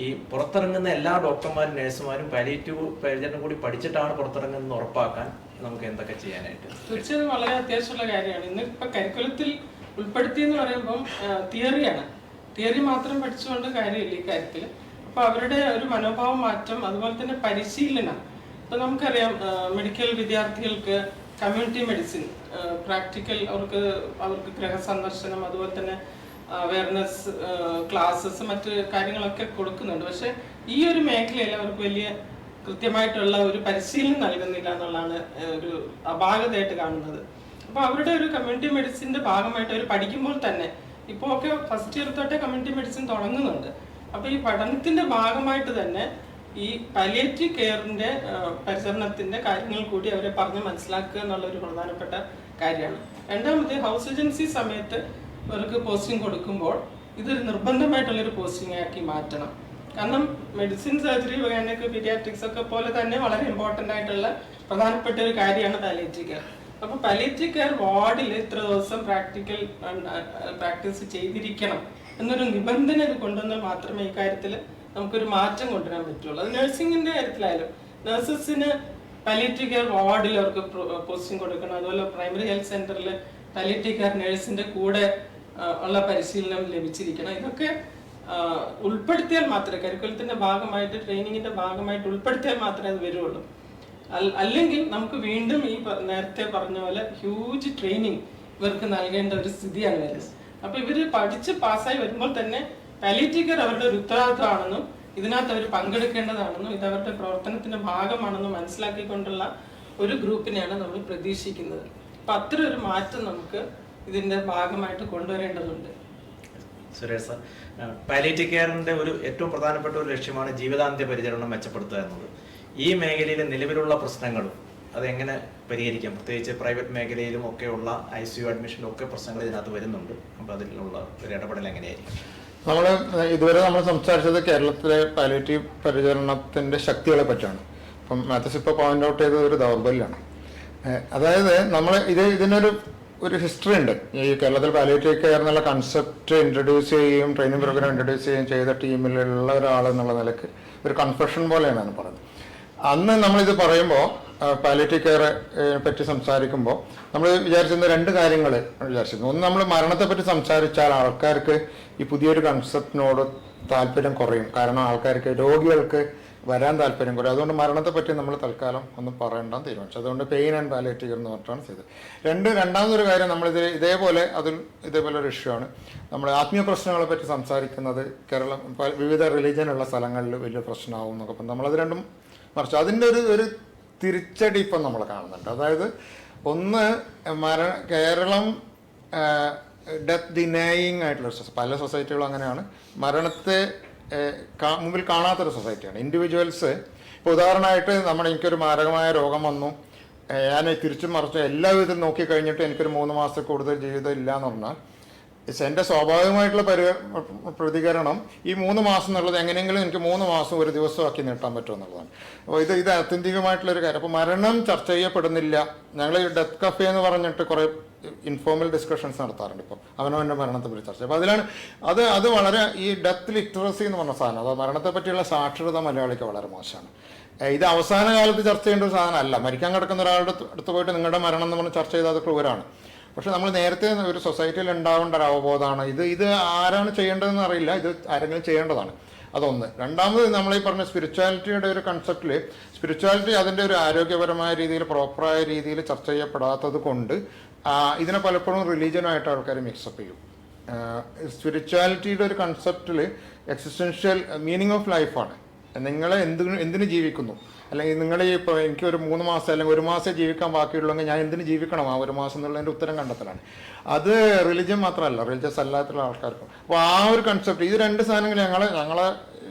ഈ പുറത്തിറങ്ങുന്ന എല്ലാ ഡോക്ടർമാരും നഴ്സുമാരും പാലിയേറ്റീവ് പരിചരണം കൂടി പഠിച്ചിട്ടാണ് പുറത്തിറങ്ങുന്നത് ഉറപ്പാക്കാൻ നമുക്ക് എന്തൊക്കെ ചെയ്യാനായിട്ട്? തീർച്ചയായും വളരെ അത്യാവശ്യമുള്ള കാര്യമാണ്. ഇന്ന് ഇപ്പൊ കരിക്കുലത്തിൽ ഉൾപ്പെടുത്തി എന്ന് പറയുമ്പം തിയറിയാണ്. തിയറി മാത്രം പഠിച്ചുകൊണ്ട് കാര്യമില്ല ഈ കാര്യത്തിൽ. അപ്പൊ അവരുടെ ഒരു മനോഭാവ മാറ്റം, അതുപോലെ തന്നെ പരിശീലനം. ഇപ്പൊ നമുക്കറിയാം മെഡിക്കൽ വിദ്യാർത്ഥികൾക്ക് കമ്മ്യൂണിറ്റി മെഡിസിൻ പ്രാക്ടിക്കൽ അവർക്ക് ഗൃഹസന്ദർശനം, അതുപോലെ തന്നെ അവയർനെസ് ക്ലാസ്സസ്, മറ്റ് കാര്യങ്ങളൊക്കെ കൊടുക്കുന്നുണ്ട്. പക്ഷെ ഈ ഒരു മേഖലയിൽ അവർക്ക് വലിയ കൃത്യമായിട്ടുള്ള ഒരു പരിശീലനം നൽകുന്നില്ല എന്നുള്ളതാണ് ഒരു അപാകതയായിട്ട് കാണുന്നത്. അപ്പൊ അവരുടെ ഒരു കമ്മ്യൂണിറ്റി മെഡിസിന്റെ ഭാഗമായിട്ട് അവർ പഠിക്കുമ്പോൾ തന്നെ ഇപ്പോൾ ഒക്കെ ഫസ്റ്റ് ഇയർ തൊട്ടേ കമ്മ്യൂണിറ്റി മെഡിസിൻ തുടങ്ങുന്നുണ്ട്. അപ്പൊ ഈ പഠനത്തിന്റെ ഭാഗമായിട്ട് തന്നെ ഈ പാലിയേറ്റീവ് കെയറിന്റെ പരിചരണത്തിന്റെ കാര്യങ്ങൾ കൂടി അവരെ പറഞ്ഞ് മനസ്സിലാക്കുക എന്നുള്ള ഒരു പ്രധാനപ്പെട്ട കാര്യമാണ്. രണ്ടാമത് ഹൗസ് ഏജൻസി സമയത്ത് അവർക്ക് പോസ്റ്റിംഗ് കൊടുക്കുമ്പോൾ ഇതൊരു നിർബന്ധമായിട്ടുള്ളൊരു പോസ്റ്റിംഗ് ആക്കി മാറ്റണം. കാരണം മെഡിസിൻ, സർജറി, പീഡിയാട്രിക്സ് ഒക്കെ പോലെ തന്നെ വളരെ ഇമ്പോർട്ടൻ്റ് ആയിട്ടുള്ള പ്രധാനപ്പെട്ട ഒരു കാര്യമാണ് പാലിയേറ്റീവ് കെയർ. അപ്പൊ പാലിയേറ്റീവ് കെയർ വാർഡിൽ ഇത്ര ദിവസം പ്രാക്ടീസ് ചെയ്തിരിക്കണം എന്നൊരു നിബന്ധന ഇത് കൊണ്ടുവന്നാൽ മാത്രമേ ഈ കാര്യത്തിൽ നമുക്കൊരു മാറ്റം കൊണ്ടുവരാൻ പറ്റുള്ളൂ. അത് നഴ്സിംഗിന്റെ കാര്യത്തിലായാലും നഴ്സസിന് പാലിയേറ്റീവ് കെയർ വാർഡിൽ അവർക്ക് പോസ്റ്റിംഗ് കൊടുക്കണം. അതുപോലെ പ്രൈമറി ഹെൽത്ത് സെന്ററിൽ പാലിയേറ്റീവ് കെയർ നഴ്സിന്റെ കൂടെ ഉള്ള പരിശീലനം ലഭിച്ചിരിക്കണം. ഇതൊക്കെ ഉൾപ്പെടുത്തിയാൽ മാത്രമേ, കരിക്കുലത്തിന്റെ ഭാഗമായിട്ട്, ട്രെയിനിങ്ങിന്റെ ഭാഗമായിട്ട് ഉൾപ്പെടുത്തിയാൽ മാത്രമേ അത് വരുള്ളൂ. അല്ലെങ്കിൽ നമുക്ക് വീണ്ടും ഈ നേരത്തെ പറഞ്ഞ പോലെ ഹ്യൂജ് ട്രെയിനിങ് ഇവർക്ക് നൽകേണ്ട ഒരു സ്ഥിതിയാണ് വരുന്നത്. അപ്പൊ ഇവര് പഠിച്ച് പാസ്സായി വരുമ്പോൾ തന്നെ പാലിയേറ്റീവ് കെയർ അവരുടെ ഒരു ഉത്തരവാദിത്തമാണെന്നും ഇതിനകത്ത് അവർ പങ്കെടുക്കേണ്ടതാണെന്നും ഇത് അവരുടെ പ്രവർത്തനത്തിന്റെ ഭാഗമാണെന്നും മനസ്സിലാക്കിക്കൊണ്ടുള്ള ഒരു ഗ്രൂപ്പിനെയാണ് നമ്മൾ പ്രതീക്ഷിക്കുന്നത്. അപ്പൊ അത്ര ഒരു മാറ്റം നമുക്ക് ഇതിന്റെ ഭാഗമായിട്ട് കൊണ്ടുവരേണ്ടതുണ്ട്. സുരേഷ് സാർ, പാലിയേറ്റീവ് കെയറിന്റെ ഒരു ഏറ്റവും പ്രധാനപ്പെട്ട ഒരു ലക്ഷ്യമാണ് ജീവിതാന്ത്യ പരിചരണം മെച്ചപ്പെടുത്തുക എന്നത്. ഈ മേഖലയിലെ നിലവിലുള്ള പ്രശ്നങ്ങളും അതെങ്ങനെ പരിഹരിക്കാം? പ്രത്യേകിച്ച് പ്രൈവറ്റ് മേഖലയിലും ഒക്കെയുള്ള ICU അഡ്മിഷനും ഒക്കെ പ്രശ്നങ്ങൾ ഇതിനകത്ത് വരുന്നുണ്ട്. അപ്പോൾ അതിലുള്ള ഒരു ഇടപെടൽ എങ്ങനെയായിരിക്കും? ഇതുവരെ നമ്മൾ സംസാരിച്ചത് കേരളത്തിലെ പാലിയേറ്റീവ് പരിചരണത്തിന്റെ ശക്തികളെ പറ്റിയാണ്. അപ്പം മാത്യസ് ഇപ്പോൾ പോയിന്റ് ഔട്ട് ചെയ്തത് ഒരു ദൗർബല്യമാണ്. അതായത് നമ്മൾ ഇതിനൊരു ഹിസ്റ്ററി ഉണ്ട്. ഈ കേരളത്തിൽ പാലിയേറ്റീവ് കെയർ എന്നുള്ള കൺസെപ്റ്റ് ഇൻട്രൊഡ്യൂസ് ചെയ്യുകയും ട്രെയിനിങ് പ്രോഗ്രാം ഇൻട്രൊഡ്യൂസ് ചെയ്യുകയും ചെയ്ത ടീമിലുള്ള ഒരാൾ എന്നുള്ള നിലയ്ക്ക് ഒരു കൺഫെഷൻ പോലെയാണ് പറയുന്നത്. അന്ന് നമ്മളിത് പറയുമ്പോൾ പാലിയേറ്റീവ് കെയറെ പറ്റി സംസാരിക്കുമ്പോൾ നമ്മൾ വിചാരിച്ചിരുന്ന 2 കാര്യങ്ങൾ വിചാരിച്ചിരുന്നു. ഒന്ന്, നമ്മൾ മരണത്തെപ്പറ്റി സംസാരിച്ചാൽ ആൾക്കാർക്ക് ഈ പുതിയൊരു കൺസെപ്റ്റിനോട് താല്പര്യം കുറയും. കാരണം ആൾക്കാർക്ക്, രോഗികൾക്ക് വരാൻ താല്പര്യം കുറയും. അതുകൊണ്ട് മരണത്തെപ്പറ്റി നമ്മൾ തൽക്കാലം ഒന്നും പറയണ്ടെന്ന് തീരുമാനിച്ചു. അതുകൊണ്ട് പെയിൻ ആൻഡ് പാലിയേറ്റീവ് എന്ന് പറഞ്ഞിട്ടാണ് ചെയ്തത്. രണ്ടാമതൊരു കാര്യം, നമ്മളിത് ഇതേപോലെ ഒരു ഇഷ്യൂ ആണ്. നമ്മൾ ആത്മീയ പ്രശ്നങ്ങളെ പറ്റി സംസാരിക്കുന്നത് കേരളം വിവിധ റിലീജിയനുള്ള സ്ഥലങ്ങളിൽ വലിയ പ്രശ്നമാവും എന്നൊക്കെ. അപ്പം നമ്മളത് രണ്ടും മറിച്ച് അതിൻ്റെ ഒരു തിരിച്ചടി ഇപ്പം നമ്മൾ കാണുന്നുണ്ട്. അതായത് ഒന്ന് കേരളം ഡെത്ത് ഡിനൈയിങ് ആയിട്ടുള്ള പല സൊസൈറ്റികളും അങ്ങനെയാണ്. മരണത്തെ മുമ്പിൽ കാണാത്തൊരു സൊസൈറ്റിയാണ്. ഇൻഡിവിജ്വൽസ് ഇപ്പോൾ ഉദാഹരണമായിട്ട് എനിക്കൊരു മാരകമായ രോഗം വന്നു, ഞാൻ തിരിച്ചും മറിച്ചും എല്ലാ വിധത്തിലും നോക്കിക്കഴിഞ്ഞിട്ട് എനിക്കൊരു 3 മാസത്തിൽ കൂടുതൽ ജീവിതം ഇല്ല എന്ന് പറഞ്ഞാൽ എൻ്റെ സ്വാഭാവികമായിട്ടുള്ള പ്രതികരണം ഈ 3 മാസം എന്നുള്ളത് എങ്ങനെയെങ്കിലും എനിക്ക് 3 മാസം ഒരു ദിവസമാക്കി നീട്ടാൻ പറ്റുമെന്നുള്ളതാണ്. അപ്പോൾ ഇത് ആത്യന്തികമായിട്ടുള്ളൊരു കാര്യം. അപ്പോൾ മരണം ചർച്ച ചെയ്യപ്പെടുന്നില്ല. ഞങ്ങൾ ഈ ഡെത്ത് കഫേ എന്ന് പറഞ്ഞിട്ട് കുറേ ഇൻഫോർമൽ ഡിസ്കഷൻസ് നടത്താറുണ്ട് ഇപ്പോൾ അവനവൻ്റെ മരണത്തെ പറ്റി ചർച്ച. അപ്പോൾ അതിലാണ് അത് വളരെ ഈ ഡെത്ത് ലിറ്ററസി എന്ന് പറഞ്ഞ സാധനം, അത് മരണത്തെ പറ്റിയുള്ള സാക്ഷരത മലയാളിക്ക് വളരെ മോശമാണ്. ഇത് അവസാന കാലത്ത് ചർച്ച ചെയ്യേണ്ട ഒരു സാധനമല്ല. മരിക്കാൻ കിടക്കുന്ന ഒരാളുടെ അടുത്ത് പോയിട്ട് നിങ്ങളുടെ മരണം എന്ന് പറഞ്ഞ് ചർച്ച ചെയ്താൽ അത് ക്രൂരാണ്. പക്ഷെ നമ്മൾ നേരത്തെ ഒരു സൊസൈറ്റിയിൽ ഉണ്ടാവേണ്ട ഒരു അവബോധമാണ്. ഇത് ആരാണ് ചെയ്യേണ്ടതെന്ന് അറിയില്ല, ഇത് ആരെങ്കിലും ചെയ്യേണ്ടതാണ്. അതൊന്ന്. രണ്ടാമത് നമ്മൾ ഈ പറഞ്ഞ സ്പിരിച്വാലിറ്റിയുടെ ഒരു കൺസെപ്റ്റിൽ സ്പിരിച്വാലിറ്റി അതിൻ്റെ ഒരു ആരോഗ്യപരമായ രീതിയിൽ പ്രോപ്പറായ രീതിയിൽ ചർച്ച ചെയ്യപ്പെടാത്തത് കൊണ്ട് ഇതിനെ പലപ്പോഴും റിലീജിയനായിട്ട് ആൾക്കാർ മിക്സപ്പ് ചെയ്യും. സ്പിരിച്വാലിറ്റിയുടെ ഒരു കൺസെപ്റ്റിൽ എക്സിസ്റ്റൻഷ്യൽ മീനിങ് ഓഫ് ലൈഫാണ്. നിങ്ങളെ എന്തിനു ജീവിക്കുന്നു, അല്ലെങ്കിൽ നിങ്ങൾ ഇപ്പോൾ എനിക്ക് ഒരു 3 മാസം അല്ലെങ്കിൽ 1 മാസം ജീവിക്കാൻ ബാക്കിയുള്ളെങ്കിൽ ഞാൻ എന്തിനു ജീവിക്കണം ആ 1 മാസം എന്നുള്ളതിൻ്റെ ഉത്തരം കണ്ടെത്തലാണ്. അത് റിലിജ്യൻ മാത്രമല്ല, റിലീജിയസ് അല്ലാത്തുള്ള ആൾക്കാർക്കും. അപ്പോൾ ആ ഒരു കൺസെപ്റ്റ്, ഇത് 2 സാധനങ്ങൾ ഞങ്ങളെ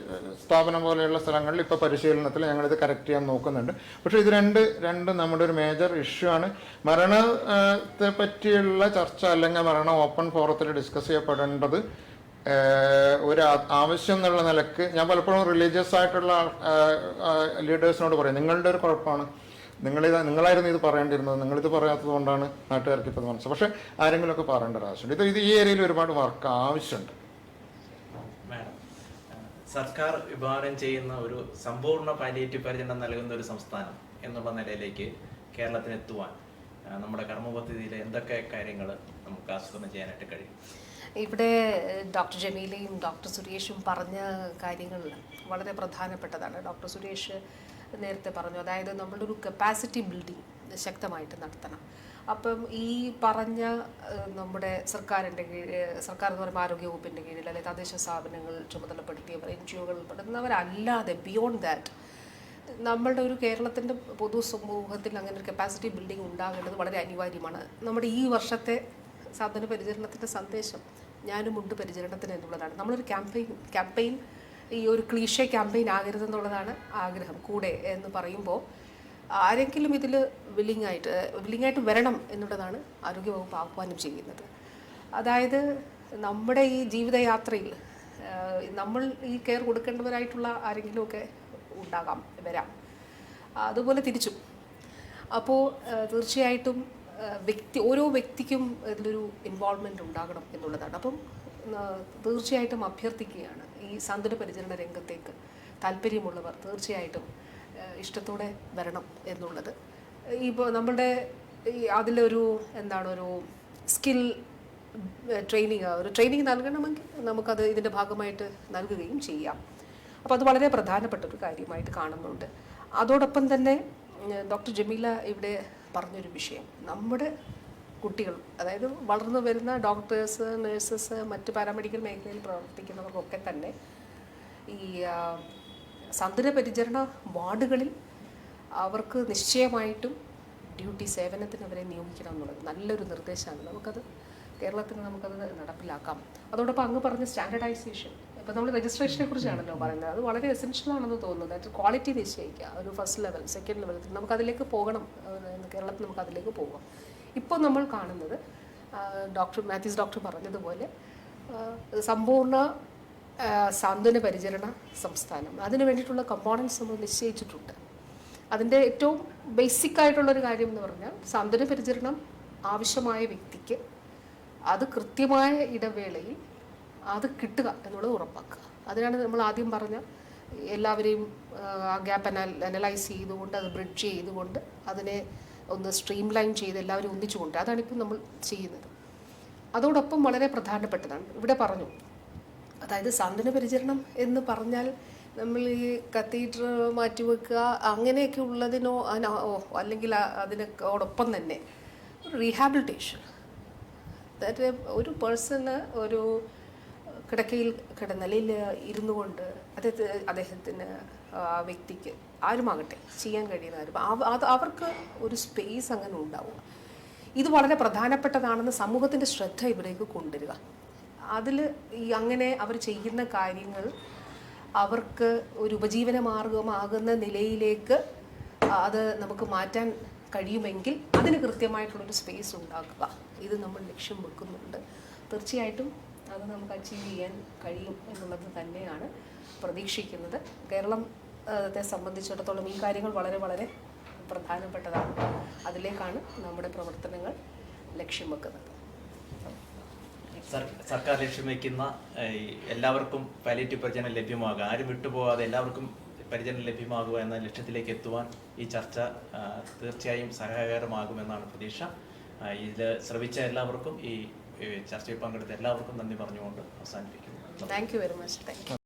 സ്ഥാപനം പോലെയുള്ള സ്ഥലങ്ങളിൽ ഇപ്പോൾ പരിശീലനത്തിൽ ഞങ്ങളിത് കറക്റ്റ് ചെയ്യാൻ നോക്കുന്നുണ്ട്. പക്ഷേ ഇത് രണ്ട് നമ്മുടെ ഒരു മേജർ ഇഷ്യൂ ആണ്. മരണത്തെ പറ്റിയുള്ള ചർച്ച അല്ലെങ്കിൽ മരണം ഓപ്പൺ ഫോറത്തിൽ ഡിസ്കസ് ചെയ്യപ്പെടേണ്ടത് ഒരു ആവശ്യം എന്നുള്ള നിലക്ക് ഞാൻ പലപ്പോഴും റിലീജിയസ് ആയിട്ടുള്ള ലീഡേഴ്സിനോട് പറയും, നിങ്ങളുടെ ഒരു കുഴപ്പമാണ്, നിങ്ങളായിരുന്നു ഇത് പറയേണ്ടിരുന്നത്, നിങ്ങളിത് പറയാത്തത് കൊണ്ടാണ് നാട്ടുകാർക്ക് ഇപ്പോൾ മനസ്സിലാവും. പക്ഷേ ആരെങ്കിലുമൊക്കെ പറയേണ്ട ഒരു ആവശ്യമുണ്ട്. ഇത് ഈ ഏരിയയിൽ ഒരുപാട് വർക്ക് ആവശ്യമുണ്ട്. മാഡം, സർക്കാർ വിഭാവനം ചെയ്യുന്ന ഒരു സമ്പൂർണ്ണ പാലിയേറ്റീവ് പരിചരണം നൽകുന്ന ഒരു സംസ്ഥാനം എന്നുള്ള നിലയിലേക്ക് കേരളത്തിന് എത്തുവാൻ നമ്മുടെ കർമ്മപദ്ധതിയിൽ എന്തൊക്കെ കാര്യങ്ങൾ നമുക്ക് ആസൂത്രണം ചെയ്യാനായിട്ട് കഴിയും? ഇവിടെ ഡോക്ടർ ജമീലയും ഡോക്ടർ സുരേഷും പറഞ്ഞ കാര്യങ്ങൾ വളരെ പ്രധാനപ്പെട്ടതാണ്. ഡോക്ടർ സുരേഷ് നേരത്തെ പറഞ്ഞു, അതായത് നമ്മളുടെ ഒരു കപ്പാസിറ്റി ബിൽഡിംഗ് ശക്തമായിട്ട് നടത്തണം. അപ്പം ഈ പറഞ്ഞ നമ്മുടെ സർക്കാരിൻ്റെ കീഴിൽ, സർക്കാർ എന്ന് പറയുമ്പോൾ ആരോഗ്യവകുപ്പിൻ്റെ കീഴിൽ അല്ലെങ്കിൽ തദ്ദേശ സ്ഥാപനങ്ങൾ ചുമതലപ്പെടുത്തിയവർ, NGO-കൾ പെടുന്നവരല്ലാതെ ബിയോണ്ട് ദാറ്റ് നമ്മളുടെ ഒരു കേരളത്തിൻ്റെ പൊതുസമൂഹത്തിൽ അങ്ങനെ ഒരു കപ്പാസിറ്റി ബിൽഡിംഗ് ഉണ്ടാകേണ്ടത് വളരെ അനിവാര്യമാണ്. നമ്മുടെ ഈ വർഷത്തെ സാന്ത്വന പരിചരണത്തിൻ്റെ സന്ദേശം ഞാനും ഉണ്ട് പരിചരണത്തിന് എന്നുള്ളതാണ്. നമ്മളൊരു ക്യാമ്പയിൻ ഈ ഒരു ക്ലീഷേ ക്യാമ്പയിൻ ആകരുതെന്നുള്ളതാണ് ആഗ്രഹം. കൂടെ എന്ന് പറയുമ്പോൾ ആരെങ്കിലും ഇതിൽ വില്ലിങ്ങായിട്ട് വരണം എന്നുള്ളതാണ് ആരോഗ്യവകുപ്പ് ആഹ്വാനം ചെയ്യുന്നത്. അതായത് നമ്മുടെ ഈ ജീവിതയാത്രയിൽ നമ്മൾ ഈ കെയർ കൊടുക്കേണ്ടവരായിട്ടുള്ള ആരെങ്കിലുമൊക്കെ വരാം, അതുപോലെ തിരിച്ചും. അപ്പോൾ തീർച്ചയായിട്ടും ഓരോ വ്യക്തിക്കും ഇതിലൊരു ഇൻവോൾവ്മെൻ്റ് ഉണ്ടാകണം എന്നുള്ളതാണ്. അപ്പം തീർച്ചയായിട്ടും അഭ്യർത്ഥിക്കുകയാണ്, ഈ സാന്ത്വന പരിചരണ രംഗത്തേക്ക് താല്പര്യമുള്ളവർ തീർച്ചയായിട്ടും ഇഷ്ടത്തോടെ വരണം എന്നുള്ളത്. ഇപ്പോൾ നമ്മളുടെ അതിലൊരു ഒരു സ്കിൽ ട്രെയിനിങ് നൽകണമെങ്കിൽ നമുക്കത് ഇതിൻ്റെ ഭാഗമായിട്ട് നൽകുകയും ചെയ്യാം. അപ്പോൾ അത് വളരെ പ്രധാനപ്പെട്ട ഒരു കാര്യമായിട്ട് കാണുന്നുണ്ട്. അതോടൊപ്പം തന്നെ ഡോക്ടർ ജമീല ഇവിടെ പറഞ്ഞൊരു വിഷയം, നമ്മുടെ കുട്ടികൾ, അതായത് വളർന്നു വരുന്ന ഡോക്ടേഴ്സ്, നഴ്സസ്, മറ്റ് പാരാമെഡിക്കൽ മേഖലയിൽ പ്രവർത്തിക്കുന്നവർക്കൊക്കെ തന്നെ ഈ സാന്ത്വന പരിചരണ വാർഡുകളിൽ അവർക്ക് നിശ്ചയമായിട്ടും സേവനത്തിന് അവരെ നിയോഗിക്കണം എന്നുള്ളത് നല്ലൊരു നിർദ്ദേശമാണ്. കേരളത്തിൽ നമുക്കത് നടപ്പിലാക്കാം. അതോടൊപ്പം അങ്ങ് പറഞ്ഞ സ്റ്റാൻഡർഡൈസേഷൻ, ഇപ്പോൾ നമ്മൾ രജിസ്ട്രേഷനെ കുറിച്ചാണല്ലോ പറയുന്നത്, അത് വളരെ എസെൻഷ്യൽ ആണെന്ന് തോന്നുന്നത്. അത് ക്വാളിറ്റി നിശ്ചയിക്കുക, ഒരു ഫസ്റ്റ് ലെവൽ, സെക്കൻഡ് ലെവൽ, നമുക്കതിലേക്ക് പോകണം. കേരളത്തിൽ നമുക്കതിലേക്ക് പോകാം. ഇപ്പോൾ നമ്മൾ കാണുന്നത് മാത്യൂസ് ഡോക്ടർ പറഞ്ഞതുപോലെ സമ്പൂർണ്ണ സാന്ത്വന പരിചരണ സംസ്ഥാനം, അതിന് വേണ്ടിയിട്ടുള്ള കമ്പോണൻസ് നമ്മൾ നിശ്ചയിച്ചിട്ടുണ്ട്. അതിൻ്റെ ഏറ്റവും ബേസിക് ആയിട്ടുള്ളൊരു കാര്യം എന്ന് പറഞ്ഞാൽ സാന്ത്വന പരിചരണം ആവശ്യമായ വ്യക്തിക്ക് അത് കൃത്യമായ ഇടവേളയിൽ അത് കിട്ടുക എന്നുള്ളത് ഉറപ്പാക്കുക. അതിനാണ് നമ്മൾ ആദ്യം പറഞ്ഞ എല്ലാവരെയും ആ ഗ്യാപ്പ് അനലൈസ് ചെയ്തുകൊണ്ട് അത് ബ്രിഡ്ജ് ചെയ്തുകൊണ്ട് അതിനെ ഒന്ന് സ്ട്രീം ലൈൻ ചെയ്ത് എല്ലാവരും ഒന്നിച്ചുകൊണ്ട്, അതാണിപ്പോൾ നമ്മൾ ചെയ്യുന്നത്. അതോടൊപ്പം വളരെ പ്രധാനപ്പെട്ടതാണ് ഇവിടെ പറഞ്ഞു, അതായത് സാന്ത്വന പരിചരണം എന്ന് പറഞ്ഞാൽ നമ്മൾ ഈ കത്തീഡ്ര മാറ്റിവെക്കുക അങ്ങനെയൊക്കെ ഉള്ളതിനോ അല്ലെങ്കിൽ അതിനോടൊപ്പം തന്നെ റീഹാബിലിറ്റേഷൻ, അതായത് ഒരു പേഴ്സണ് ഒരു കിടക്കയിൽ നിലയിൽ ഇരുന്നു കൊണ്ട് അദ്ദേഹത്തിന് ആ വ്യക്തിക്ക് ആരുമാകട്ടെ ചെയ്യാൻ കഴിയുന്ന കാര്യം അത് അവർക്ക് ഒരു സ്പേസ് അങ്ങനെ ഉണ്ടാവുക, ഇത് വളരെ പ്രധാനപ്പെട്ടതാണെന്ന് സമൂഹത്തിൻ്റെ ശ്രദ്ധ ഇവിടേക്ക് കൊണ്ടുവരിക. അതിൽ അങ്ങനെ അവർ ചെയ്യുന്ന കാര്യങ്ങൾ അവർക്ക് ഒരു ഉപജീവന മാർഗമാകുന്ന നിലയിലേക്ക് അത് നമുക്ക് മാറ്റാൻ കഴിയുമെങ്കിൽ അതിന് കൃത്യമായിട്ടുള്ളൊരു സ്പേസ് ഉണ്ടാക്കുക, ഇത് നമ്മൾ ലക്ഷ്യം വെക്കുന്നുണ്ട്. തീർച്ചയായിട്ടും അത് നമുക്ക് അച്ചീവ് ചെയ്യാൻ കഴിയും എന്നുള്ളത് തന്നെയാണ് പ്രതീക്ഷിക്കുന്നത്. കേരളത്തെ സംബന്ധിച്ചിടത്തോളം ഈ കാര്യങ്ങൾ വളരെ വളരെ പ്രധാനപ്പെട്ടതാണ്. അതിലേക്കാണ് നമ്മുടെ പ്രവർത്തനങ്ങൾ ലക്ഷ്യം വെക്കുന്നത്. സർക്കാർ ലക്ഷ്യം വയ്ക്കുന്ന എല്ലാവർക്കും പാലിയേറ്റീവ് പരിചരണം ലഭ്യമാകുക, ആരും വിട്ടുപോകാതെ എല്ലാവർക്കും പരിചരണം ലഭ്യമാകുക എന്ന ലക്ഷ്യത്തിലേക്ക് എത്തുവാൻ ഈ ചർച്ച തീർച്ചയായും സഹായകരമാകുമെന്നാണ് പ്രതീക്ഷ. ഇതിൽ ശ്രമിച്ച എല്ലാവർക്കും, ഈ ചർച്ചയിൽ പങ്കെടുത്ത എല്ലാവർക്കും നന്ദി പറഞ്ഞുകൊണ്ട് അവസാനിപ്പിക്കുന്നു. Thank you very much. Thank you.